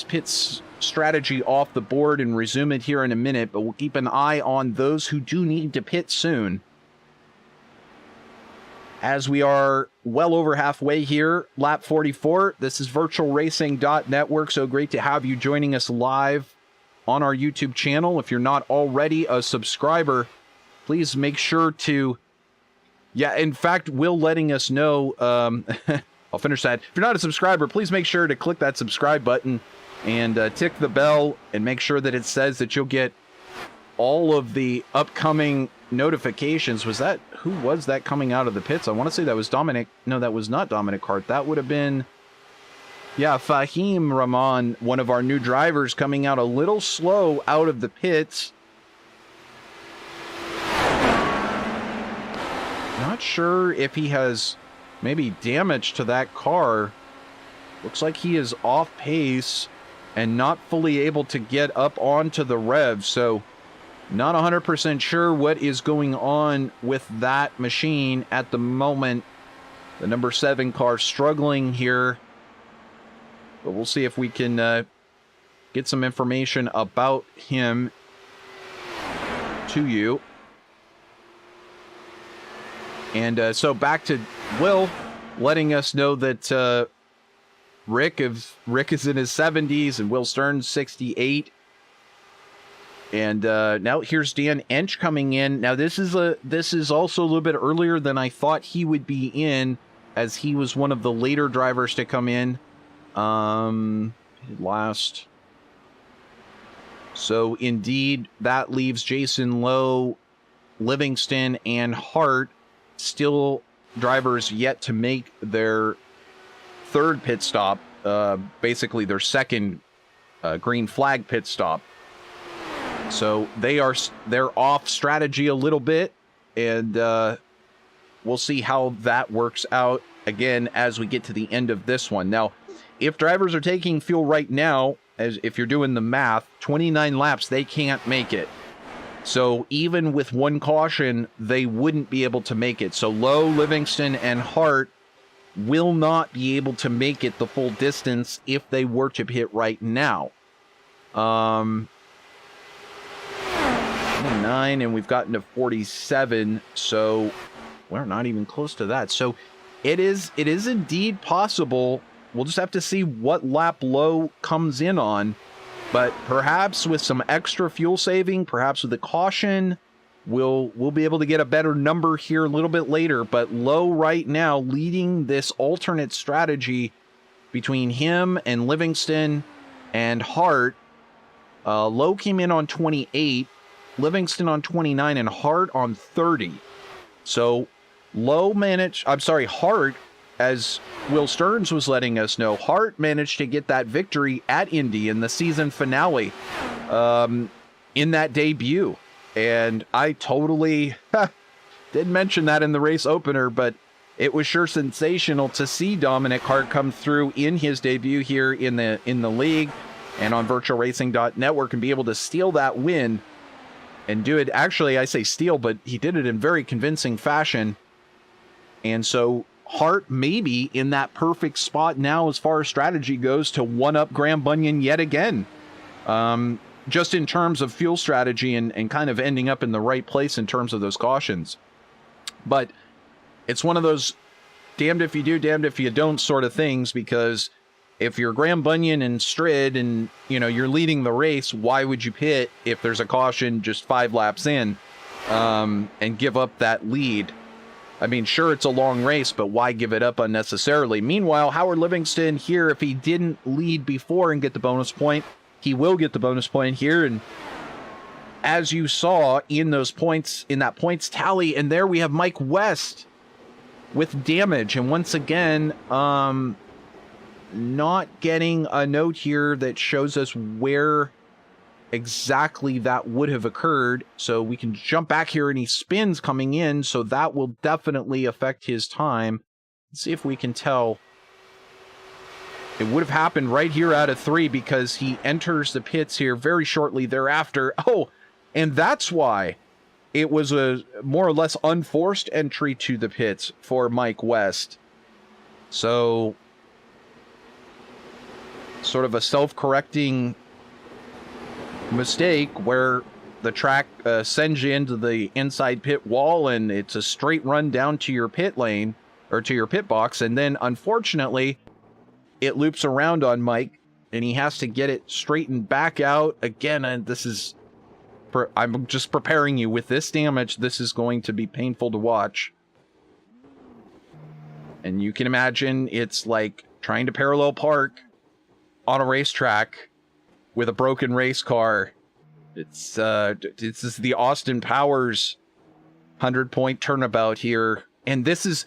pit strategy off the board and resume it here in a minute, but we'll keep an eye on those who do need to pit soon. as we are well over halfway here, lap 44. This is VirtualRacing.Network. So great to have you joining us live on our YouTube channel. If you're not already a subscriber, please make sure to, in fact, Will letting us know, I'll finish that. If you're not a subscriber, please make sure to click that subscribe button and tick the bell and make sure that it says that you'll get all of the upcoming notifications. Who was that coming out of the pits? I want to say that was Dominic. No, that was not Dominic Hart. That would have been, Fahim Rahman, one of our new drivers, coming out a little slow out of the pits. Not sure if he has maybe damage to that car. Looks like he is off pace and not fully able to get up onto the rev. So not 100% sure what is going on with that machine at the moment. The number 7 car struggling here. But we'll see if we can get some information about him to you. And so back to Will letting us know that Rick is in his 70s and Will Stearns 68. And now here's Dan Ensch coming in. Now this is also a little bit earlier than I thought he would be in, as he was one of the later drivers to come in. Last. So indeed, that leaves Jason Lowe, Livingston, and Hart still drivers yet to make their third pit stop, basically their second green flag pit stop. So they're off strategy a little bit, and we'll see how that works out again as we get to the end of this one. Now, if drivers are taking fuel right now, as if you're doing the math, 29 laps, they can't make it. So even with one caution, they wouldn't be able to make it. So Lowe, Livingston, and Hart will not be able to make it the full distance if they were to pit right now. 9, and we've gotten to 47, so we're not even close to that. So it is indeed possible. We'll just have to see what lap Lowe comes in on. But perhaps with some extra fuel saving, perhaps with a caution, we'll be able to get a better number here a little bit later. But Lowe right now leading this alternate strategy between him and Livingston and Hart. Lowe came in on 28, Livingston on 29, and Hart on 30. So Hart, as Will Stearns was letting us know, Hart managed to get that victory at Indy in the season finale in that debut. And I totally did mention that in the race opener, but it was sure sensational to see Dominic Hart come through in his debut here in the league and on VirtualRacing.Network and be able to steal that win and do it. Actually, I say steal, but he did it in very convincing fashion. And so Hart maybe in that perfect spot now as far as strategy goes to one-up Graham Bunyan yet again. Just in terms of fuel strategy and kind of ending up in the right place in terms of those cautions. But it's one of those damned if you do, damned if you don't sort of things, because if you're Graham Bunyan and Strid and, you're leading the race, why would you pit if there's a caution just 5 laps in and give up that lead? I mean, sure, it's a long race, but why give it up unnecessarily? Meanwhile, Howard Livingston here, if he didn't lead before and get the bonus point, he will get the bonus point here. And as you saw in those points, in that points tally, and there we have Mike West with damage. And once again, not getting a note here that shows us where exactly that would have occurred. So we can jump back here and he spins coming in. So that will definitely affect his time. Let's see if we can tell. It would have happened right here out of 3 because he enters the pits here very shortly thereafter. Oh, and that's why it was a more or less unforced entry to the pits for Mike West. So sort of a self-correcting mistake where the track sends you into the inside pit wall, and it's a straight run down to your pit lane, or to your pit box, and then, unfortunately, it loops around on Mike, and he has to get it straightened back out. Again, and this is... I'm just preparing you. With this damage, this is going to be painful to watch. And you can imagine it's like trying to parallel park on a racetrack with a broken race car. This is the Austin Powers 100-point turnabout here. And this is...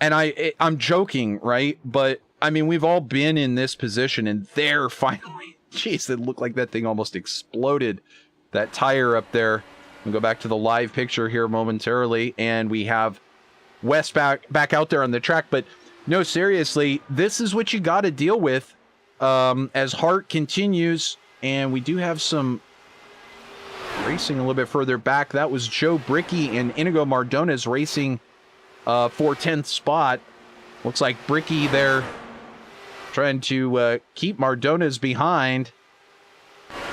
And I'm joking, right? But, I mean, we've all been in this position, and there finally... Jeez, it looked like that thing almost exploded. That tire up there. We'll go back to the live picture here momentarily, and we have Wes back out there on the track. But, no, seriously, this is what you got to deal with as Hart continues. And we do have some racing a little bit further back. That was Joe Bricky and Iñigo Mardones racing for 10th spot. Looks like Bricky there trying to keep Mardones behind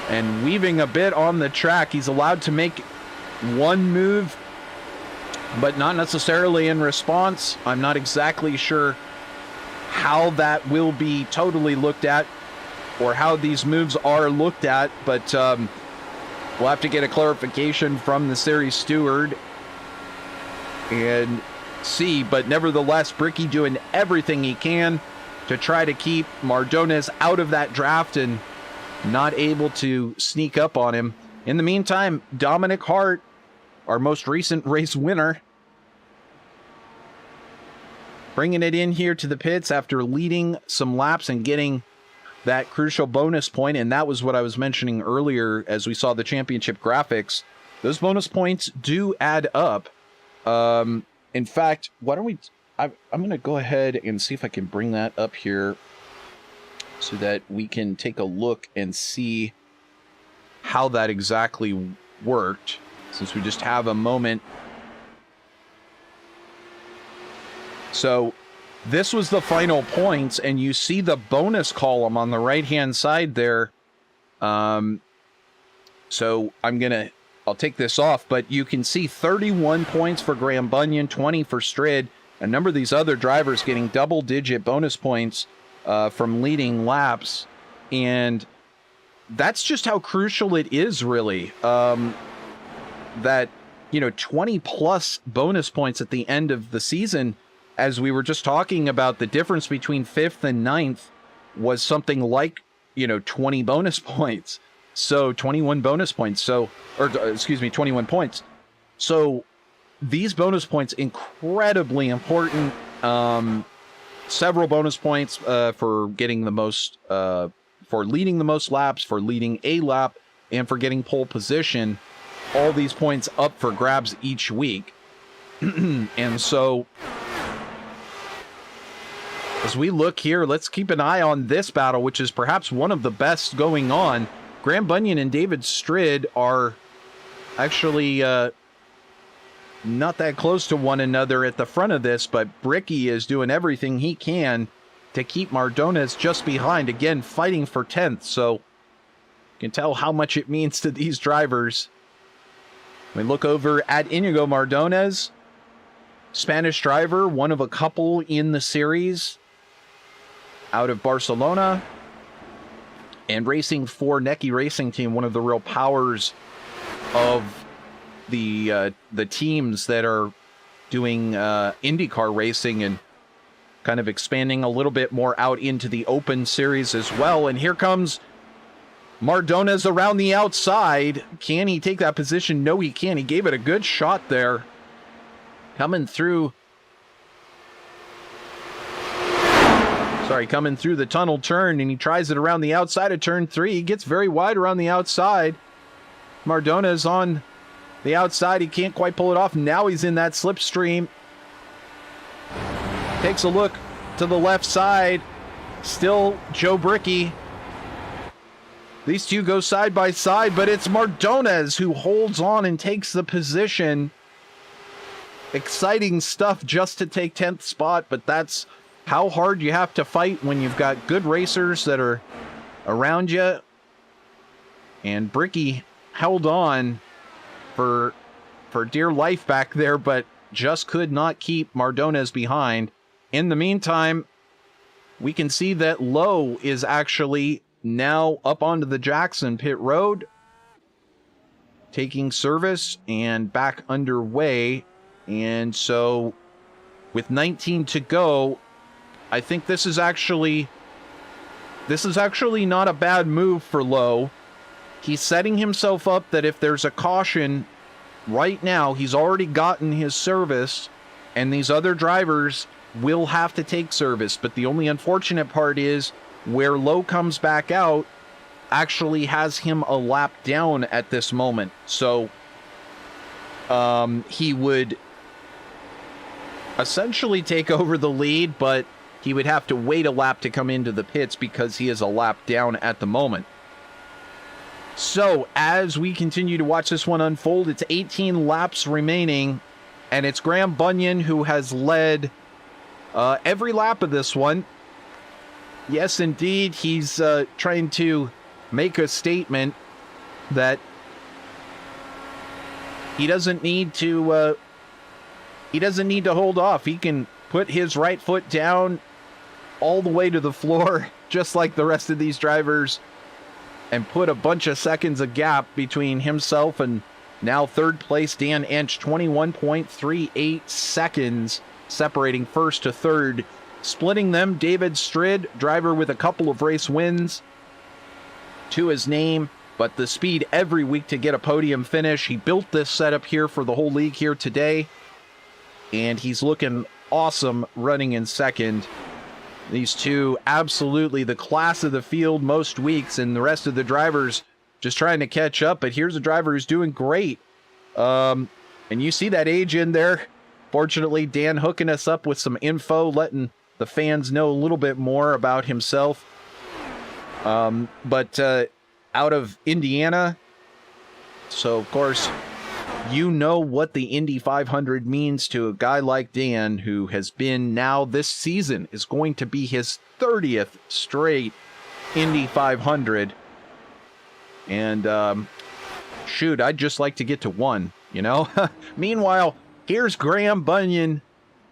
and weaving a bit on the track. He's allowed to make one move, but not necessarily in response. I'm not exactly sure how that will be totally looked at, or how these moves are looked at, but we'll have to get a clarification from the series steward and see. But nevertheless, Bricky doing everything he can to try to keep Mardones out of that draft and not able to sneak up on him. In the meantime, Dominic Hart, our most recent race winner, bringing it in here to the pits after leading some laps and getting that crucial bonus point. And that was what I was mentioning earlier as we saw the championship graphics. Those bonus points do add up. In fact, why don't we... I'm going to go ahead and see if I can bring that up here so that we can take a look and see how that exactly worked, since we just have a moment. So this was the final points, and you see the bonus column on the right-hand side there. So I'll take this off, but you can see 31 points for Graham Bunyan, 20 for Strid. A number of these other drivers getting double-digit bonus points from leading laps, and that's just how crucial it is, really. That, 20-plus bonus points at the end of the season, as we were just talking about, the difference between 5th and 9th was something like, 20 bonus points. So 21 bonus points. 21 points. So these bonus points, incredibly important. Several bonus points for getting the most, for leading the most laps, for leading a lap, and for getting pole position. All these points up for grabs each week. And so, as we look here, let's keep an eye on this battle, which is perhaps one of the best going on. Graham Bunyan and David Strid are actually not that close to one another at the front of this, but Bricky is doing everything he can to keep Mardones just behind, again, fighting for 10th. So you can tell how much it means to these drivers. We look over at Iñigo Mardones, Spanish driver, one of a couple in the series, out of Barcelona, and racing for Necky Racing Team, one of the real powers of the teams that are doing IndyCar racing and kind of expanding a little bit more out into the open series as well. And here comes Mardones around the outside. Can he take that position? No, he can't. He gave it a good shot there. Coming through the tunnel turn, and he tries it around the outside of turn 3. He gets very wide around the outside. Mardones on the outside. He can't quite pull it off. Now he's in that slipstream. Takes a look to the left side. Still Joe Bricky. These two go side by side, but it's Mardones who holds on and takes the position. Exciting stuff just to take 10th spot, but that's how hard you have to fight when you've got good racers that are around you. And Bricky held on for dear life back there, but just could not keep Mardones behind. In the meantime, we can see that Lowe is actually now up onto the Jackson pit road, taking service and back underway. And so with 19 to go, I think this is actually not a bad move for Lowe. He's setting himself up that if there's a caution right now, he's already gotten his service, and these other drivers will have to take service. But the only unfortunate part is where Lowe comes back out actually has him a lap down at this moment. So he would essentially take over the lead, but he would have to wait a lap to come into the pits because he is a lap down at the moment. So as we continue to watch this one unfold, it's 18 laps remaining, and it's Graham Bunyan who has led every lap of this one. Yes, indeed, he's trying to make a statement that he doesn't need to hold off. He can put his right foot down all the way to the floor, just like the rest of these drivers, and put a bunch of seconds of gap between himself and now third place Dan Ensch. 21.38 seconds separating first to third. Splitting them, David Strid, driver with a couple of race wins to his name, but the speed every week to get a podium finish. He built this setup here for the whole league here today, and he's looking awesome running in second. These two, absolutely the class of the field most weeks, and the rest of the drivers just trying to catch up. But here's a driver who's doing great. And you see that age in there. Fortunately, Dan hooking us up with some info, letting the fans know a little bit more about himself. But out of Indiana. So, of course, you know what the Indy 500 means to a guy like Dan, who has been now this season is going to be his 30th straight Indy 500. And shoot, I'd just like to get to one, you know? Meanwhile, here's Graham Bunyan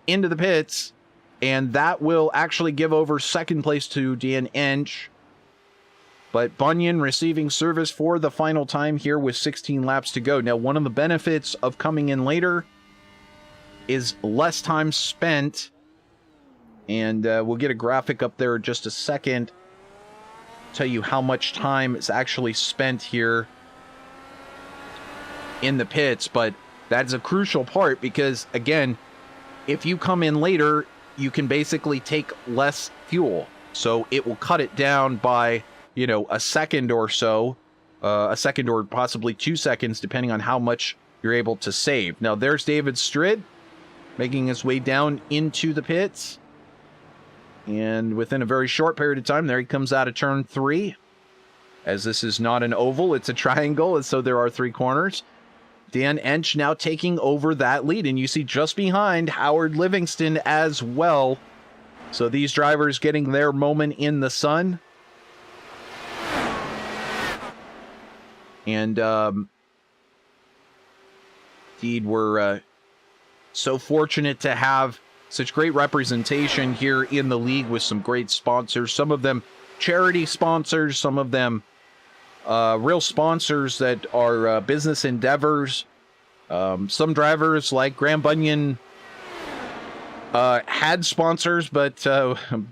into the pits, and that will actually give over second place to Dan Ensch. But Bunyan receiving service for the final time here with 16 laps to go. Now, one of the benefits of coming in later is less time spent. And we'll get a graphic up there in just a second. Tell you how much time is actually spent here in the pits. But that's a crucial part because, again, if you come in later, you can basically take less fuel. So it will cut it down by, you know, a second or so, a second or possibly 2 seconds, depending on how much you're able to save. Now, there's David Strid making his way down into the pits. And within a very short period of time, there he comes out of turn 3. As this is not an oval, it's a triangle, and so there are 3 corners. Dan Ensch now taking over that lead, and you see just behind Howard Livingston as well. So these drivers getting their moment in the sun. And indeed, we're so fortunate to have such great representation here in the league with some great sponsors. Some of them charity sponsors, some of them real sponsors that are business endeavors. Some drivers like Graham Bunyan had sponsors, but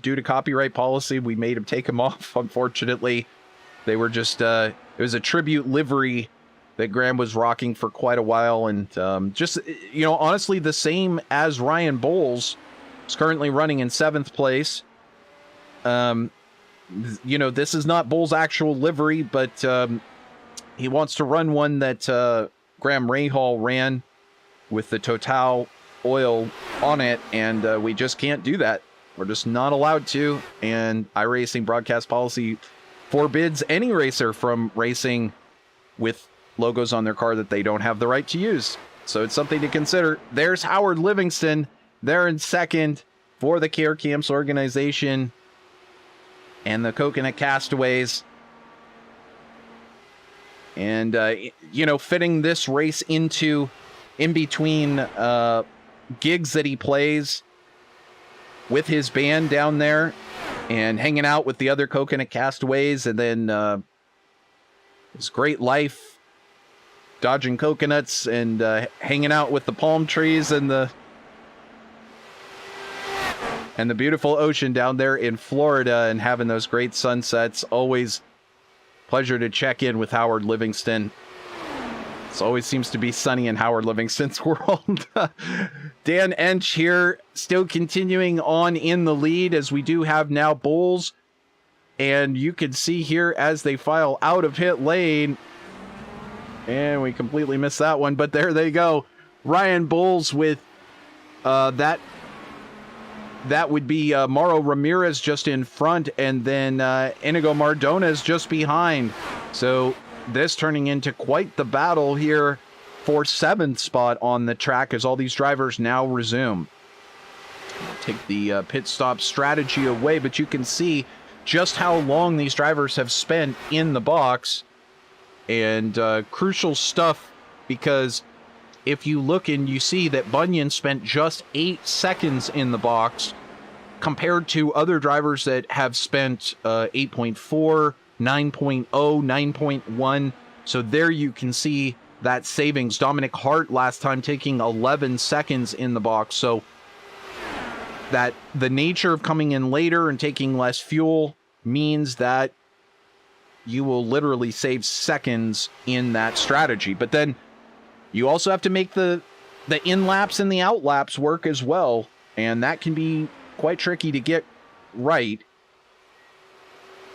due to copyright policy, we made him take them off, unfortunately. They were just, it was a tribute livery that Graham was rocking for quite a while. And just, you know, honestly, the same as Ryan Bowles is currently running in 7th place. You know, this is not Bowles' actual livery, but he wants to run one that Graham Rahal ran with the Total oil on it. And we just can't do that. We're just not allowed to. And iRacing broadcast policy forbids any racer from racing with logos on their car that they don't have the right to use. So it's something to consider. There's Howard Livingston. They're in second for the Care Camps organization and the Coconut Castaways. And, fitting this race in between gigs that he plays with his band down there and hanging out with the other Coconut Castaways, and then his great life dodging coconuts and hanging out with the palm trees and the beautiful ocean down there in Florida and having those great sunsets. Always pleasure to check in with Howard Livingston. It always seems to be sunny in Howard Livingston's world. Dan Ensch here, still continuing on in the lead, as we do have now Bowles. And you can see here as they file out of pit lane. And we completely missed that one, but there they go. Ryan Bowles with that would be Mauro Ramirez just in front, and then Iñigo Mardones just behind. So this turning into quite the battle here for 7th spot on the track as all these drivers now resume. Take the pit stop strategy away, but you can see just how long these drivers have spent in the box. And crucial stuff, because if you look and you see that Bunyan spent just 8 seconds in the box compared to other drivers that have spent 8.4, 9.0, 9.1. So there you can see that savings. Dominic Hart last time taking 11 seconds in the box. So that the nature of coming in later and taking less fuel means that you will literally save seconds in that strategy. But then you also have to make the in-laps and the out-laps work as well. And that can be quite tricky to get right.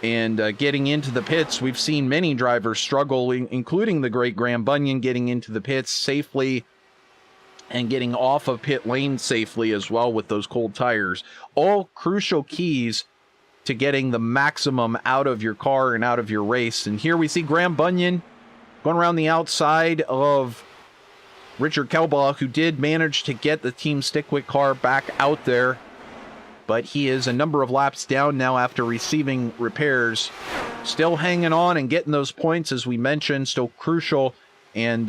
And getting into the pits, we've seen many drivers struggle, including the great Graham Bunyan, getting into the pits safely and getting off of pit lane safely as well with those cold tires. All crucial keys to getting the maximum out of your car and out of your race. And here we see Graham Bunyan going around the outside of Richard Kelbaugh, who did manage to get the Team StickQuik car back out there. But he is a number of laps down now after receiving repairs. Still hanging on and getting those points, as we mentioned, still crucial. And,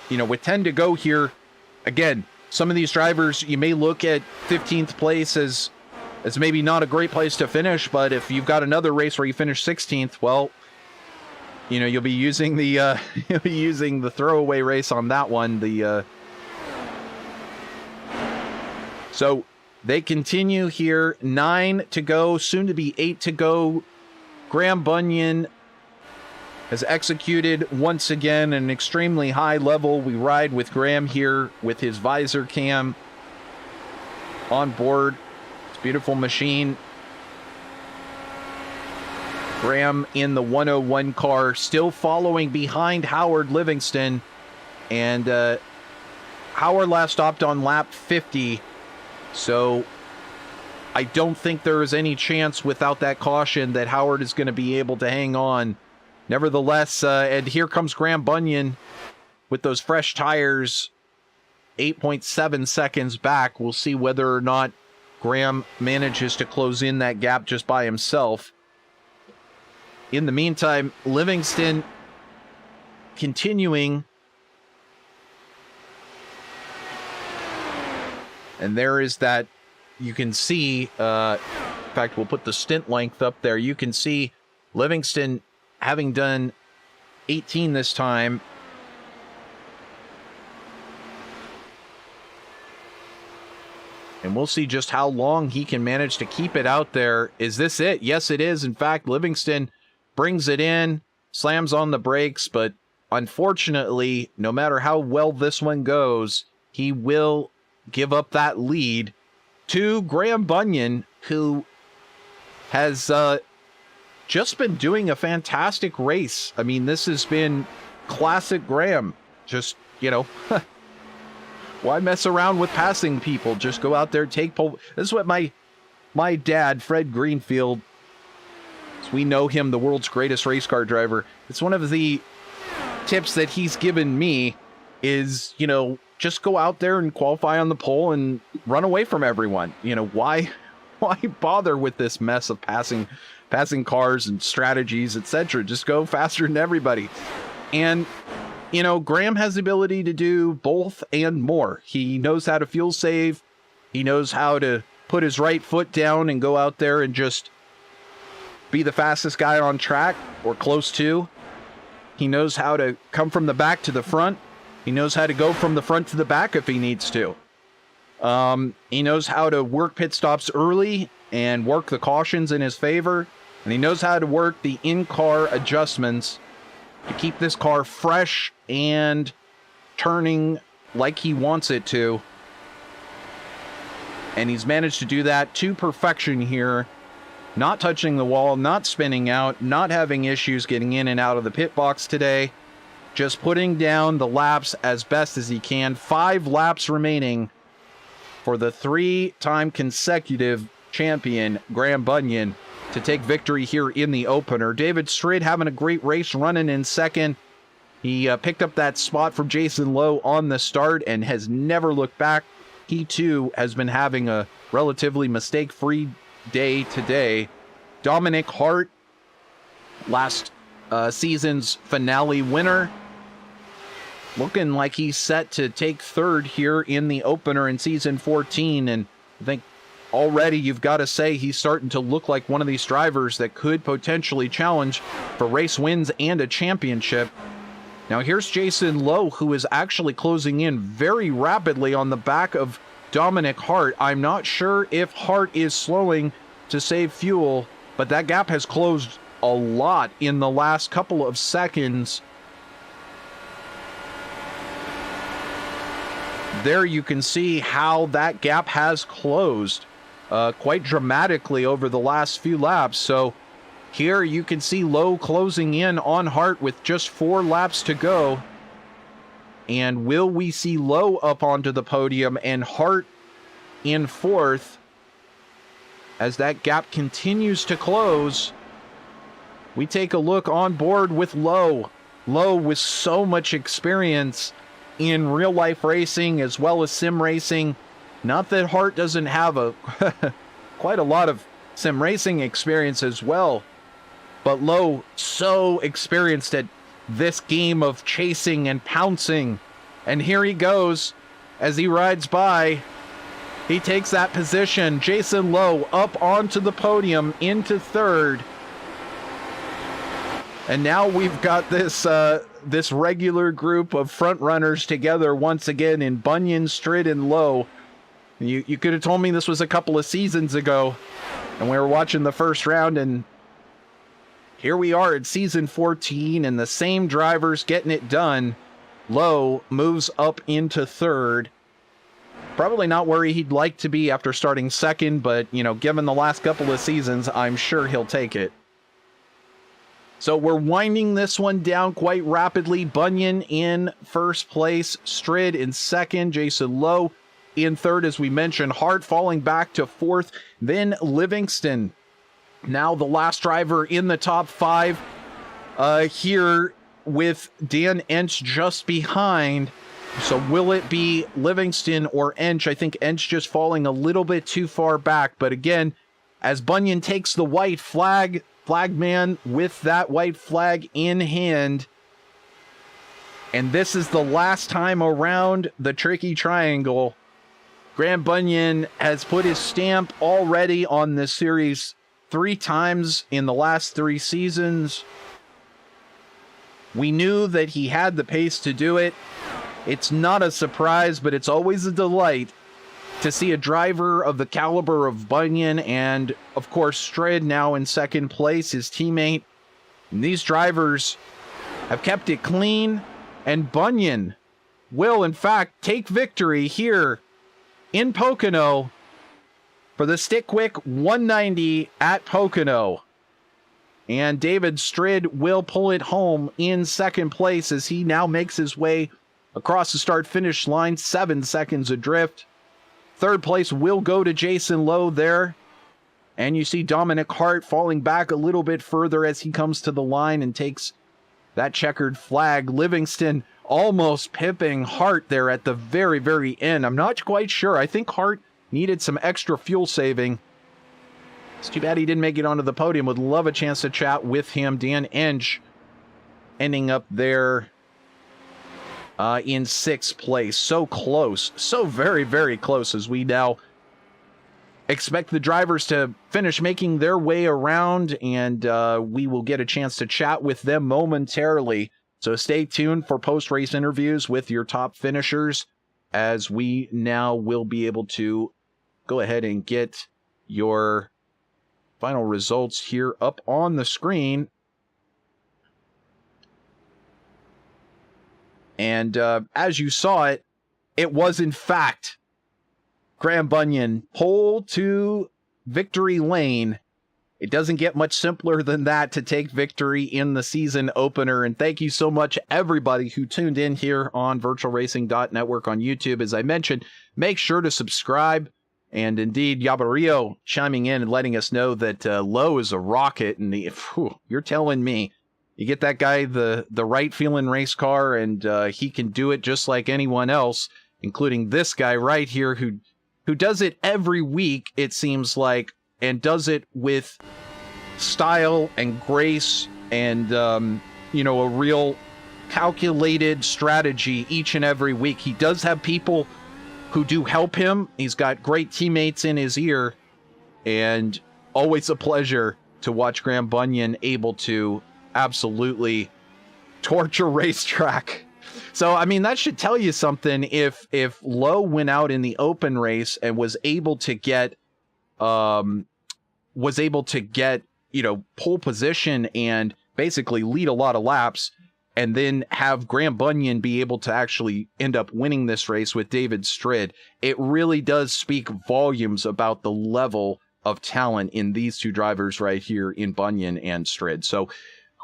with 10 to go here, again, some of these drivers, you may look at 15th place as maybe not a great place to finish, but if you've got another race where you finish 16th, well, you'll be using the throwaway race on that one. So they continue here. 9 to go, soon to be 8 to go. Graham Bunyan has executed once again an extremely high level. We ride with Graham here with his visor cam on board. It's a beautiful machine. Graham in the 101 car, still following behind Howard Livingston. And Howard last stopped on lap 50. So I don't think there is any chance without that caution that Howard is going to be able to hang on. Nevertheless, and here comes Graham Bunyan with those fresh tires, 8.7 seconds back. We'll see whether or not Graham manages to close in that gap just by himself. In the meantime, Livingston continuing. And there is that, you can see, in fact, we'll put the stint length up there. You can see Livingston having done 18 this time. And we'll see just how long he can manage to keep it out there. Is this it? Yes, it is. In fact, Livingston brings it in, slams on the brakes, but unfortunately, no matter how well this one goes, he will give up that lead to Graham Bunyan, who has just been doing a fantastic race. I mean, this has been classic Graham. Just, why mess around with passing people? Just go out there, take pole. This is what my dad, Fred Greenfield, as we know him, the world's greatest race car driver. It's one of the tips that he's given me is, just go out there and qualify on the pole and run away from everyone. Why bother with this mess of passing cars and strategies, etc.? Just go faster than everybody. And, you know, Graham has the ability to do both and more. He knows how to fuel save. He knows how to put his right foot down and go out there and just be the fastest guy on track or close to. He knows how to come from the back to the front. He knows how to go from the front to the back if he needs to. He knows how to work pit stops early and work the cautions in his favor. And he knows how to work the in-car adjustments to keep this car fresh and turning like he wants it to. And he's managed to do that to perfection here. Not touching the wall, not spinning out, not having issues getting in and out of the pit box today. Just putting down the laps as best as he can. 5 laps remaining for the 3-time consecutive champion, Graham Bunyan, to take victory here in the opener. David Strid having a great race, running in second. He picked up that spot from Jason Lowe on the start and has never looked back. He too has been having a relatively mistake-free day today. Dominic Hart, last season's finale winner, looking like he's set to take third here in the opener in season 14. And I think already you've got to say he's starting to look like one of these drivers that could potentially challenge for race wins and a championship. Now here's Jason Lowe, who is actually closing in very rapidly on the back of Dominic Hart. I'm not sure if Hart is slowing to save fuel, but that gap has closed a lot in the last couple of seconds. There you can see how that gap has closed quite dramatically over the last few laps. So here you can see Lowe closing in on Hart with just 4 laps to go. And will we see Lowe up onto the podium and Hart in 4th as that gap continues to close? We take a look on board with Lowe. Lowe with so much experience in real life racing as well as sim racing. Not that Hart doesn't have a quite a lot of sim racing experience as well, but Lowe so experienced at this game of chasing and pouncing. And here he goes as he rides by. He takes that position. Jason Lowe up onto the podium into 3rd. And now we've got this regular group of front runners together once again in Bunyan, Strid, and Lowe. You could have told me this was a couple of seasons ago and we were watching the first round, and here we are at season 14 and the same drivers getting it done. Lowe moves up into 3rd. Probably not where he'd like to be after starting 2nd, but, you know, given the last couple of seasons, I'm sure he'll take it. So we're winding this one down quite rapidly. Bunyan in 1st place, Strid in 2nd, Jason Lowe in 3rd, as we mentioned. Hart falling back to 4th, then Livingston. Now the last driver in the top 5 here, with Dan Ensch just behind. So will it be Livingston or Ensch? I think Ensch just falling a little bit too far back. But again, as Bunyan takes the white flag, flagman with that white flag in hand. And this is the last time around the tricky triangle. Graham Bunyan has put his stamp already on this series 3 times in the last 3 seasons. We knew that he had the pace to do it. It's not a surprise, but it's always a delight to see a driver of the caliber of Bunyan and, of course, Strid now in 2nd place, his teammate. And these drivers have kept it clean, and Bunyan will, in fact, take victory here in Pocono for the StickQuik 190 at Pocono. And David Strid will pull it home in 2nd place as he now makes his way across the start-finish line, 7 seconds adrift. 3rd place will go to Jason Lowe there. And you see Dominic Hart falling back a little bit further as he comes to the line and takes that checkered flag. Livingston almost pipping Hart there at the very, very end. I'm not quite sure. I think Hart needed some extra fuel saving. It's too bad he didn't make it onto the podium. Would love a chance to chat with him. Dan Ensch ending up there in 6th place. So close, so very, very close, as we now expect the drivers to finish making their way around, and we will get a chance to chat with them momentarily. So stay tuned for post-race interviews with your top finishers, as we now will be able to go ahead and get your final results here up on the screen. And as you saw it, it was in fact Graham Bunyan, pole to victory lane. It doesn't get much simpler than that to take victory in the season opener. And thank you so much, everybody who tuned in here on VirtualRacing.Network on YouTube. As I mentioned, make sure to subscribe. And indeed, Yabario chiming in and letting us know that Lowe is a rocket. And you're telling me, you get that guy the right feeling race car, and he can do it just like anyone else, including this guy right here who does it every week, it seems like, and does it with style and grace and, a real calculated strategy each and every week. He does have people who do help him. He's got great teammates in his ear, and always a pleasure to watch Graham Bunyan able to absolutely torch a racetrack. So, I mean, that should tell you something. If Lowe went out in the open race and was able to get pole position and basically lead a lot of laps, and then have Graham Bunyan be able to actually end up winning this race with David Strid, it really does speak volumes about the level of talent in these two drivers right here in Bunyan and Strid. So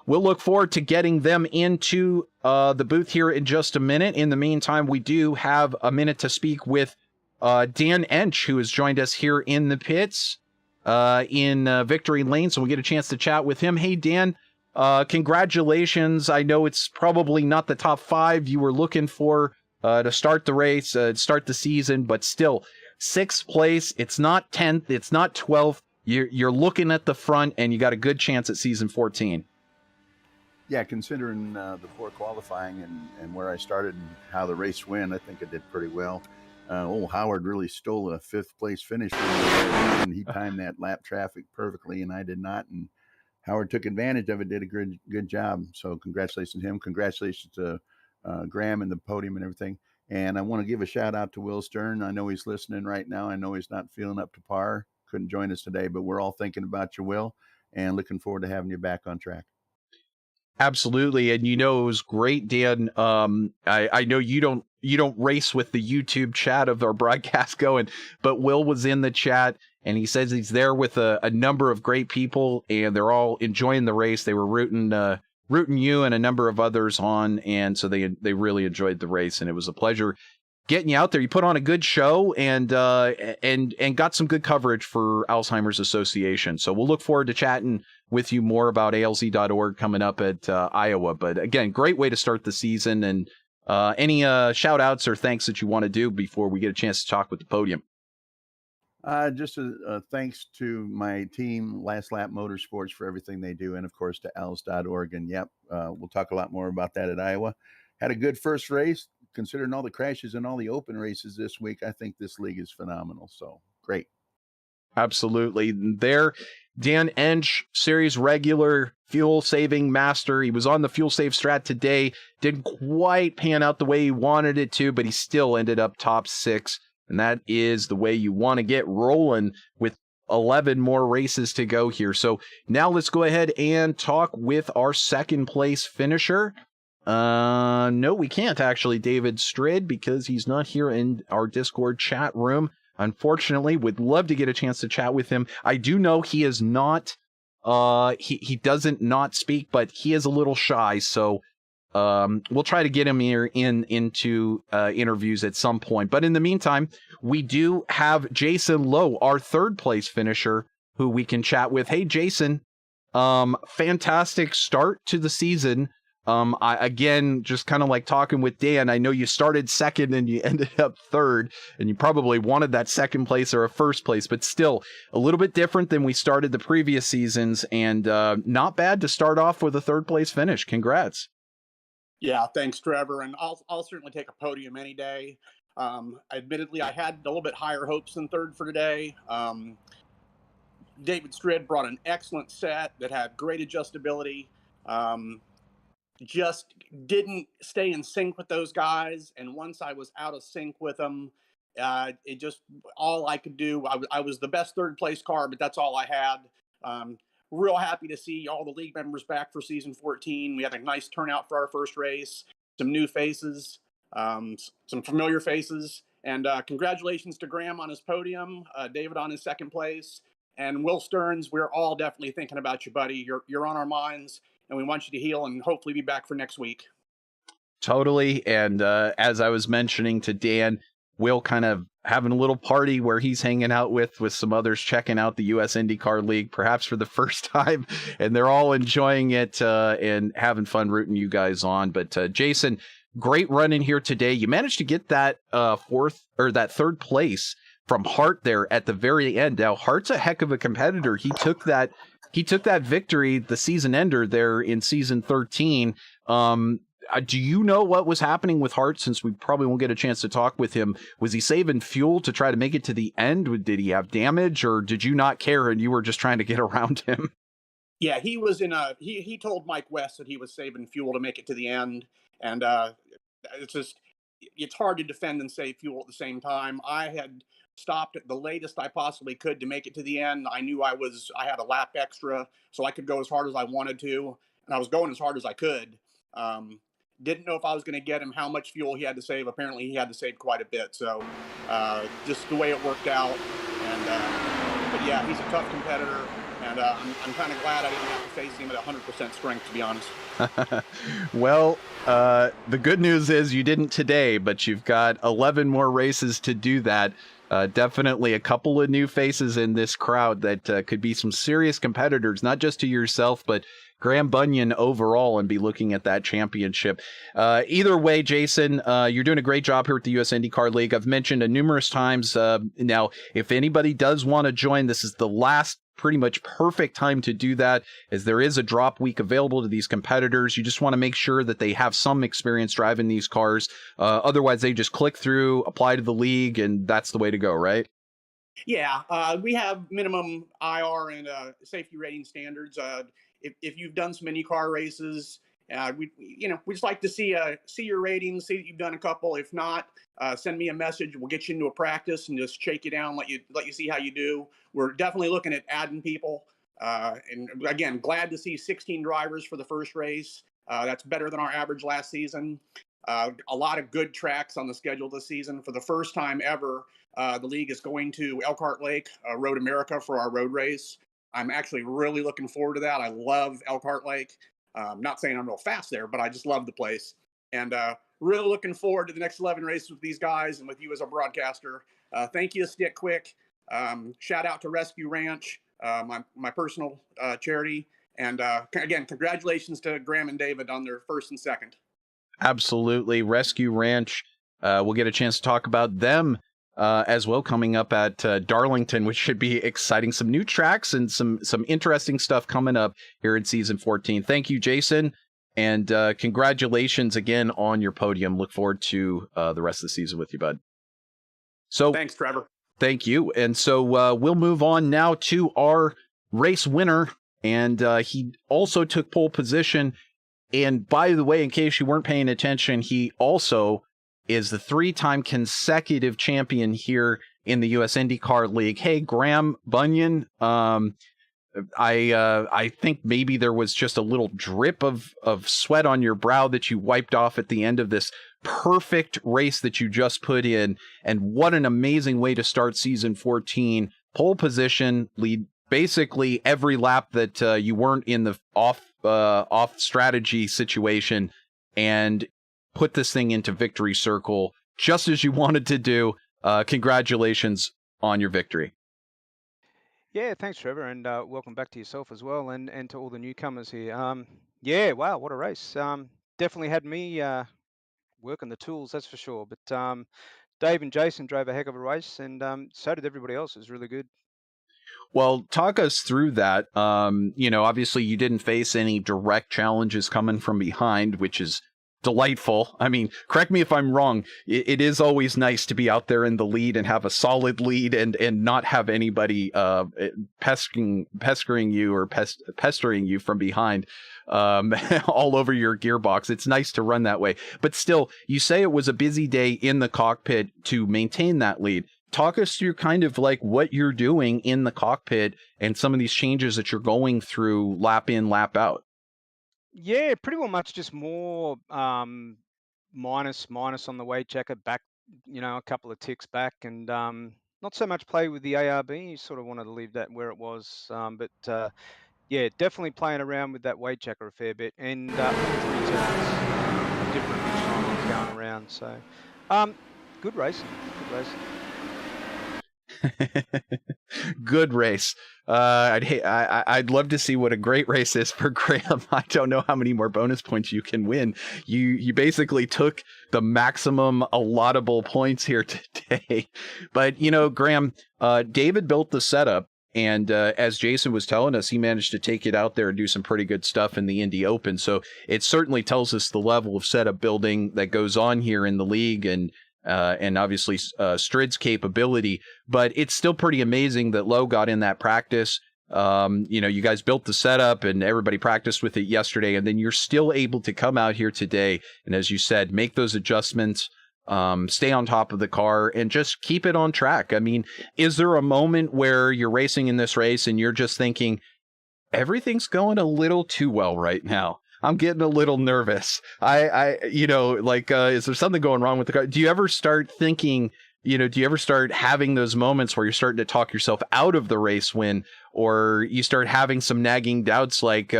we'll look forward to getting them into the booth here in just a minute. In the meantime, we do have a minute to speak with Dan Ensch, who has joined us here in the pits in Victory Lane. So we'll get a chance to chat with him. Hey, Dan, congratulations. I know it's probably not the top 5 you were looking for to start the race, start the season, but still 6th place. It's not 10th. It's not 12th. You're looking at the front, and you got a good chance at season 14. Yeah, considering the poor qualifying and where I started and how the race went, I think I did pretty well. Old Howard really stole a 5th place finish from me, and he timed that lap traffic perfectly, and I did not. And Howard took advantage of it, did a good job. So congratulations to him. Congratulations to Graham and the podium and everything. And I want to give a shout out to Will Stern. I know he's listening right now. I know he's not feeling up to par. Couldn't join us today, but we're all thinking about you, Will, and looking forward to having you back on track. Absolutely. And it was great, Dan. I know you don't race with the YouTube chat of our broadcast going, but Will was in the chat, and he says he's there with a number of great people, and they're all enjoying the race. They were rooting you and a number of others on, and so they really enjoyed the race, and it was a pleasure getting you out there. You put on a good show and got some good coverage for Alzheimer's Association. So we'll look forward to chatting with you more about alz.org coming up at Iowa. But again, great way to start the season. And any shout outs or thanks that you want to do before we get a chance to talk with the podium? Just a thanks to my team, Last Lap Motorsports, for everything they do. And of course to alz.org. And we'll talk a lot more about that at Iowa. Had a good first race. Considering all the crashes and all the open races this week, I think this league is phenomenal. So great. Absolutely. There, Dan Ensch, series regular, fuel saving master. He was on the fuel save strat today. Didn't quite pan out the way he wanted it to, but he still ended up top 6. And that is the way you want to get rolling with 11 more races to go here. So now let's go ahead and talk with our 2nd place finisher. No, we can't actually, David Strid, because he's not here in our Discord chat room. Unfortunately, would love to get a chance to chat with him. I do know he is not, he doesn't not speak, but he is a little shy. So, we'll try to get him here into interviews at some point. But in the meantime, we do have Jason Lowe, our 3rd place finisher, who we can chat with. Hey, Jason, fantastic start to the season. I again, just kind of like talking with Dan, I know you started 2nd and you ended up 3rd, and you probably wanted that 2nd place or a 1st place, but still a little bit different than we started the previous seasons, and not bad to start off with a 3rd place finish. Congrats. Yeah, thanks, Trevor. And I'll certainly take a podium any day. Admittedly, I had a little bit higher hopes than third for today. David Strid brought an excellent set that had great adjustability. Um, just didn't stay in sync with those guys. And once I was out of sync with them, it just all I could do. I was the best third place car, but that's all I had. Um, Real happy to see all the league members back for season 14. We had a nice turnout for our first race, some new faces, some familiar faces. And congratulations to Graham on his podium, David on his second place, and Will Stearns. We're all definitely thinking about you, buddy. You're on our minds, and we want you to heal and hopefully be back for next week. Totally. And as I was mentioning to Dan, Will kind of having a little party where he's hanging out with some others, checking out the US IndyCar League, perhaps for the first time, and they're all enjoying it and having fun rooting you guys on. But Jason, great run in here today. You managed to get that third place from Hart there at the very end. Now, Hart's a heck of a competitor. He took that victory, the season ender there in season 13. Do you know what was happening with Hart, since we probably won't get a chance to talk with him? Was he saving fuel to try to make it to the end? Did he have damage, or did you not care and you were just trying to get around him? Yeah, he was he told Mike West that he was saving fuel to make it to the end. And it's hard to defend and save fuel at the same time. I had stopped at the latest I possibly could to make it to the end. I knew I had a lap extra, so I could go as hard as I wanted to, and I was going as hard as I could. Didn't know if I was going to get him how much fuel he had to save. Apparently, he had to save quite a bit. So just the way it worked out. And but yeah, he's a tough competitor, and I'm kind of glad I didn't have to face him at 100% strength, to be honest. Well, the good news is you didn't today, but you've got 11 more races to do that. Definitely a couple of new faces in this crowd that could be some serious competitors, not just to yourself, but Graham Bunyan overall, and be looking at that championship. Either way, Jason, you're doing a great job here at the US IndyCar League. I've mentioned it numerous times. Now, if anybody does want to join, this is the last pretty much perfect time to do that, as there is a drop week available to these competitors. You just want to make sure that they have some experience driving these cars. Otherwise, they just click through, apply to the league, and that's the way to go, right? Yeah, we have minimum IR and safety rating standards. If you've done some IndyCar races, we just like to see your ratings, see that you've done a couple. If not, send me a message. We'll get you into a practice and just shake you down, let you see how you do. We're definitely looking at adding people. And again, glad to see 16 drivers for the first race. That's better than our average last season. A lot of good tracks on the schedule this season. For the first time ever, the league is going to Elkhart Lake, Road America, for our road race. I'm actually really looking forward to that. I love Elkhart Lake. Not saying I'm real fast there, but I just love the place. And really looking forward to the next 11 races with these guys and with you as a broadcaster. Thank you, StickQuik. Shout out to Rescue Ranch, my personal charity. And again, congratulations to Graham and David on their first and second. Absolutely. Rescue Ranch. We'll get a chance to talk about them as well coming up at Darlington, which should be exciting. Some new tracks and some interesting stuff coming up here in season 14. Thank you, Jason, and congratulations again on your podium. Look forward to the rest of the season with you, bud. So thanks, Trevor. Thank you. And so we'll move on now to our race winner, and he also took pole position. And by the way, in case you weren't paying attention, he also is the 3-time consecutive champion here in the US IndyCar League. Hey, Graham Bunyan, I think maybe there was just a little drip of sweat on your brow that you wiped off at the end of this perfect race that you just put in. And what an amazing way to start season 14. Pole position, lead basically every lap that you weren't in the off strategy situation, and put this thing into victory circle just as you wanted to do. Congratulations on your victory. Yeah, thanks, Trevor, and welcome back to yourself as well, and to all the newcomers here. Yeah, wow, what a race. Definitely had me working the tools, that's for sure. But Dave and Jason drove a heck of a race, and so did everybody else. It was really good. Well, talk us through that. Obviously you didn't face any direct challenges coming from behind, which is delightful. I mean, correct me if I'm wrong. It is always nice to be out there in the lead and have a solid lead and not have anybody pestering you or pestering you from behind all over your gearbox. It's nice to run that way. But still, you say it was a busy day in the cockpit to maintain that lead. Talk us through kind of like what you're doing in the cockpit and some of these changes that you're going through lap in, lap out. Yeah, pretty well much just more minus on the weight jacket back, a couple of ticks back, and not so much play with the ARB. You sort of wanted to leave that where it was, but yeah, definitely playing around with that weight jacker a fair bit, and all 3 turns different each time I was going around. So good racing, good racing. Good race. I'd love to see what a great race is for Graham. I don't know how many more bonus points you can win. You basically took the maximum allotable points here today. But Graham, David built the setup, and as Jason was telling us, he managed to take it out there and do some pretty good stuff in the Indy Open. So it certainly tells us the level of setup building that goes on here in the league, and obviously Strid's capability, but it's still pretty amazing that Lowe got in that practice. You guys built the setup and everybody practiced with it yesterday, and then you're still able to come out here today and, as you said, make those adjustments, stay on top of the car and just keep it on track. I mean, is there a moment where you're racing in this race and you're just thinking everything's going a little too well right now? I'm getting a little nervous. Is there something going wrong with the car? Do you ever start thinking, do you ever start having those moments where you're starting to talk yourself out of the race win, or you start having some nagging doubts like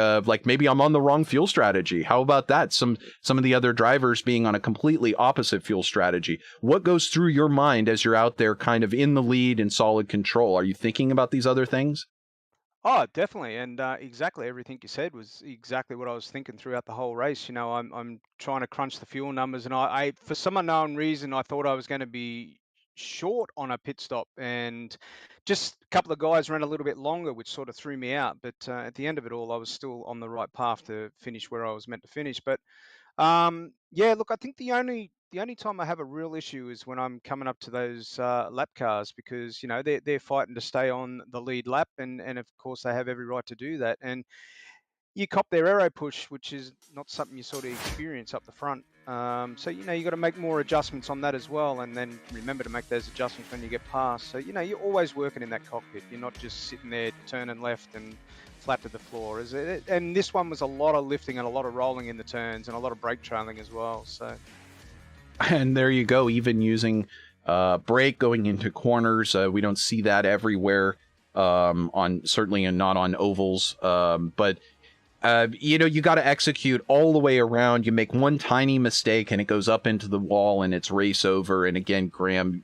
maybe I'm on the wrong fuel strategy? How about that? Some of the other drivers being on a completely opposite fuel strategy. What goes through your mind as you're out there kind of in the lead and solid control? Are you thinking about these other things? Oh, definitely, and exactly everything you said was exactly what I was thinking throughout the whole race. I'm trying to crunch the fuel numbers, and I for some unknown reason I thought I was going to be short on a pit stop, and just a couple of guys ran a little bit longer, which sort of threw me out. But at the end of it all, I was still on the right path to finish where I was meant to finish. But yeah, look, I think the only time I have a real issue is when I'm coming up to those lap cars, because they're fighting to stay on the lead lap, and of course they have every right to do that. And you cop their aero push, which is not something you sort of experience up the front. So you got to make more adjustments on that as well, and then remember to make those adjustments when you get past. So you're always working in that cockpit. You're not just sitting there turning left and flat to the floor. Is it? And this one was a lot of lifting and a lot of rolling in the turns and a lot of brake trailing as well. So. And there you go. Even using brake going into corners, we don't see that everywhere. Certainly and not on ovals. But you got to execute all the way around. You make one tiny mistake and it goes up into the wall and it's race over. And again, Graham,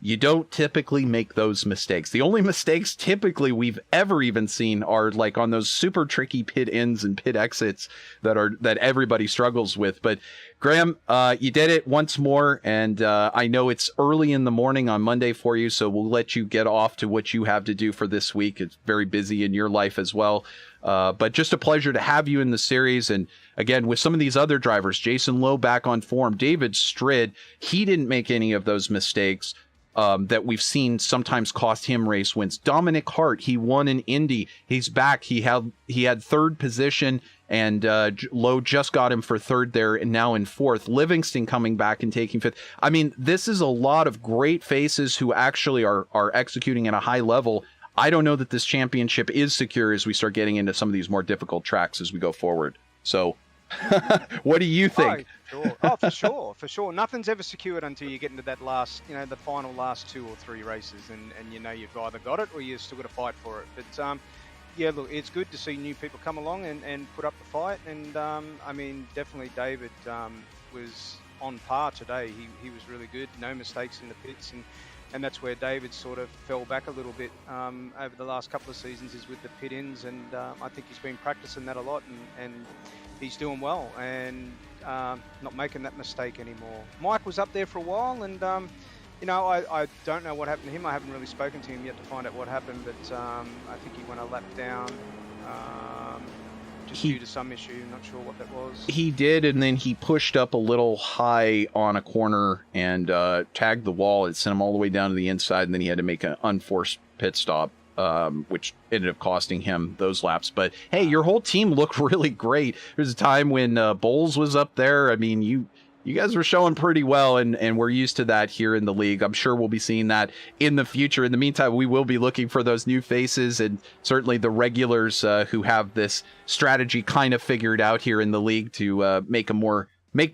you don't typically make those mistakes. The only mistakes typically we've ever even seen are like on those super tricky pit ins and pit exits that everybody struggles with. But Graham, you did it once more, and I know it's early in the morning on Monday for you, so we'll let you get off to what you have to do for this week. It's very busy in your life as well. But just a pleasure to have you in the series. And again, with some of these other drivers, Jason Lowe back on form, David Strid, he didn't make any of those mistakes that we've seen sometimes cost him race wins. Dominic Hart, he won in Indy. He's back. He had third position, and Lowe just got him for third there, and now in fourth. Livingston coming back and taking fifth. I mean, this is a lot of great faces who actually are executing at a high level. I don't know that this championship is secure as we start getting into some of these more difficult tracks as we go forward. So what do you think? For sure. Nothing's ever secured until you get into that last, the final last 2 or 3 races, and you've either got it or you've still got to fight for it. But yeah, look, it's good to see new people come along and put up the fight. And I mean, definitely David was on par today. He was really good, no mistakes in the pits, and that's where David sort of fell back a little bit over the last couple of seasons, is with the pit ins, and I think he's been practicing that a lot, and he's doing well and not making that mistake anymore. Mike was up there for a while, and I don't know what happened to him. I haven't really spoken to him yet to find out what happened, but I think he went a lap down due to some issue. Not sure what that was. He did, and then he pushed up a little high on a corner and tagged the wall. It sent him all the way down to the inside, and then he had to make an unforced pit stop, which ended up costing him those laps. But hey, your whole team looked really great. There's a time when Bowles was up there. I mean, you guys were showing pretty well, and we're used to that here in the league. I'm sure we'll be seeing that in the future. In the meantime, we will be looking for those new faces and certainly the regulars who have this strategy kind of figured out here in the league to make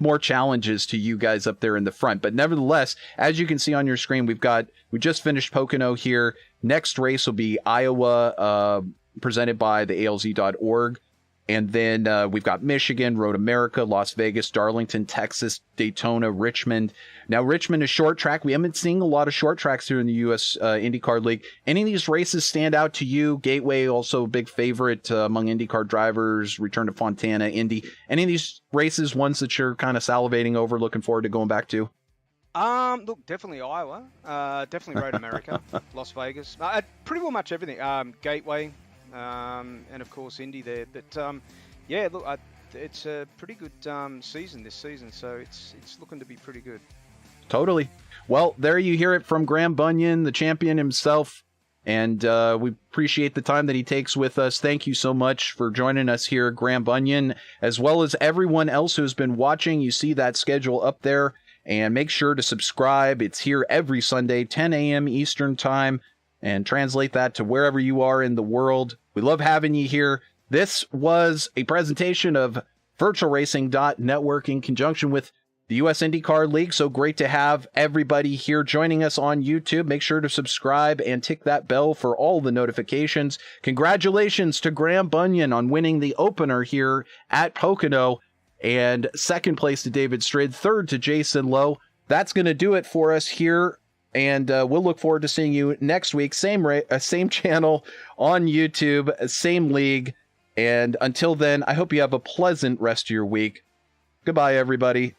more challenges to you guys up there in the front. But nevertheless, as you can see on your screen, we just finished Pocono here. Next race will be Iowa, presented by the ALZ.org. And then we've got Michigan, Road America, Las Vegas, Darlington, Texas, Daytona, Richmond. Now, Richmond is short track. We haven't seen a lot of short tracks here in the US IndyCar League. Any of these races stand out to you? Gateway, also a big favorite among IndyCar drivers. Return to Fontana, Indy. Any of these races, ones that you're kind of salivating over, looking forward to going back to? Look, definitely Iowa. Definitely Road America, Las Vegas. Pretty well much everything. Gateway. And of course Indy there, but yeah, look, it's a pretty good season this season, so it's looking to be pretty good. Totally. Well, there you hear it from Graham Bunyan, the champion himself, and we appreciate the time that he takes with us. Thank you so much for joining us here, Graham Bunyan, as well as everyone else who's been watching. You see that schedule up there, and make sure to subscribe. It's here every Sunday, 10 a.m. Eastern Time. And translate that to wherever you are in the world. We love having you here. This was a presentation of VirtualRacing.Network in conjunction with the US IndyCar League. So great to have everybody here joining us on YouTube. Make sure to subscribe and tick that bell for all the notifications. Congratulations to Graham Bunyan on winning the opener here at Pocono. And second place to David Strid, third to Jason Lowe. That's going to do it for us here. And we'll look forward to seeing you next week. Same channel on YouTube, same league. And until then, I hope you have a pleasant rest of your week. Goodbye, everybody.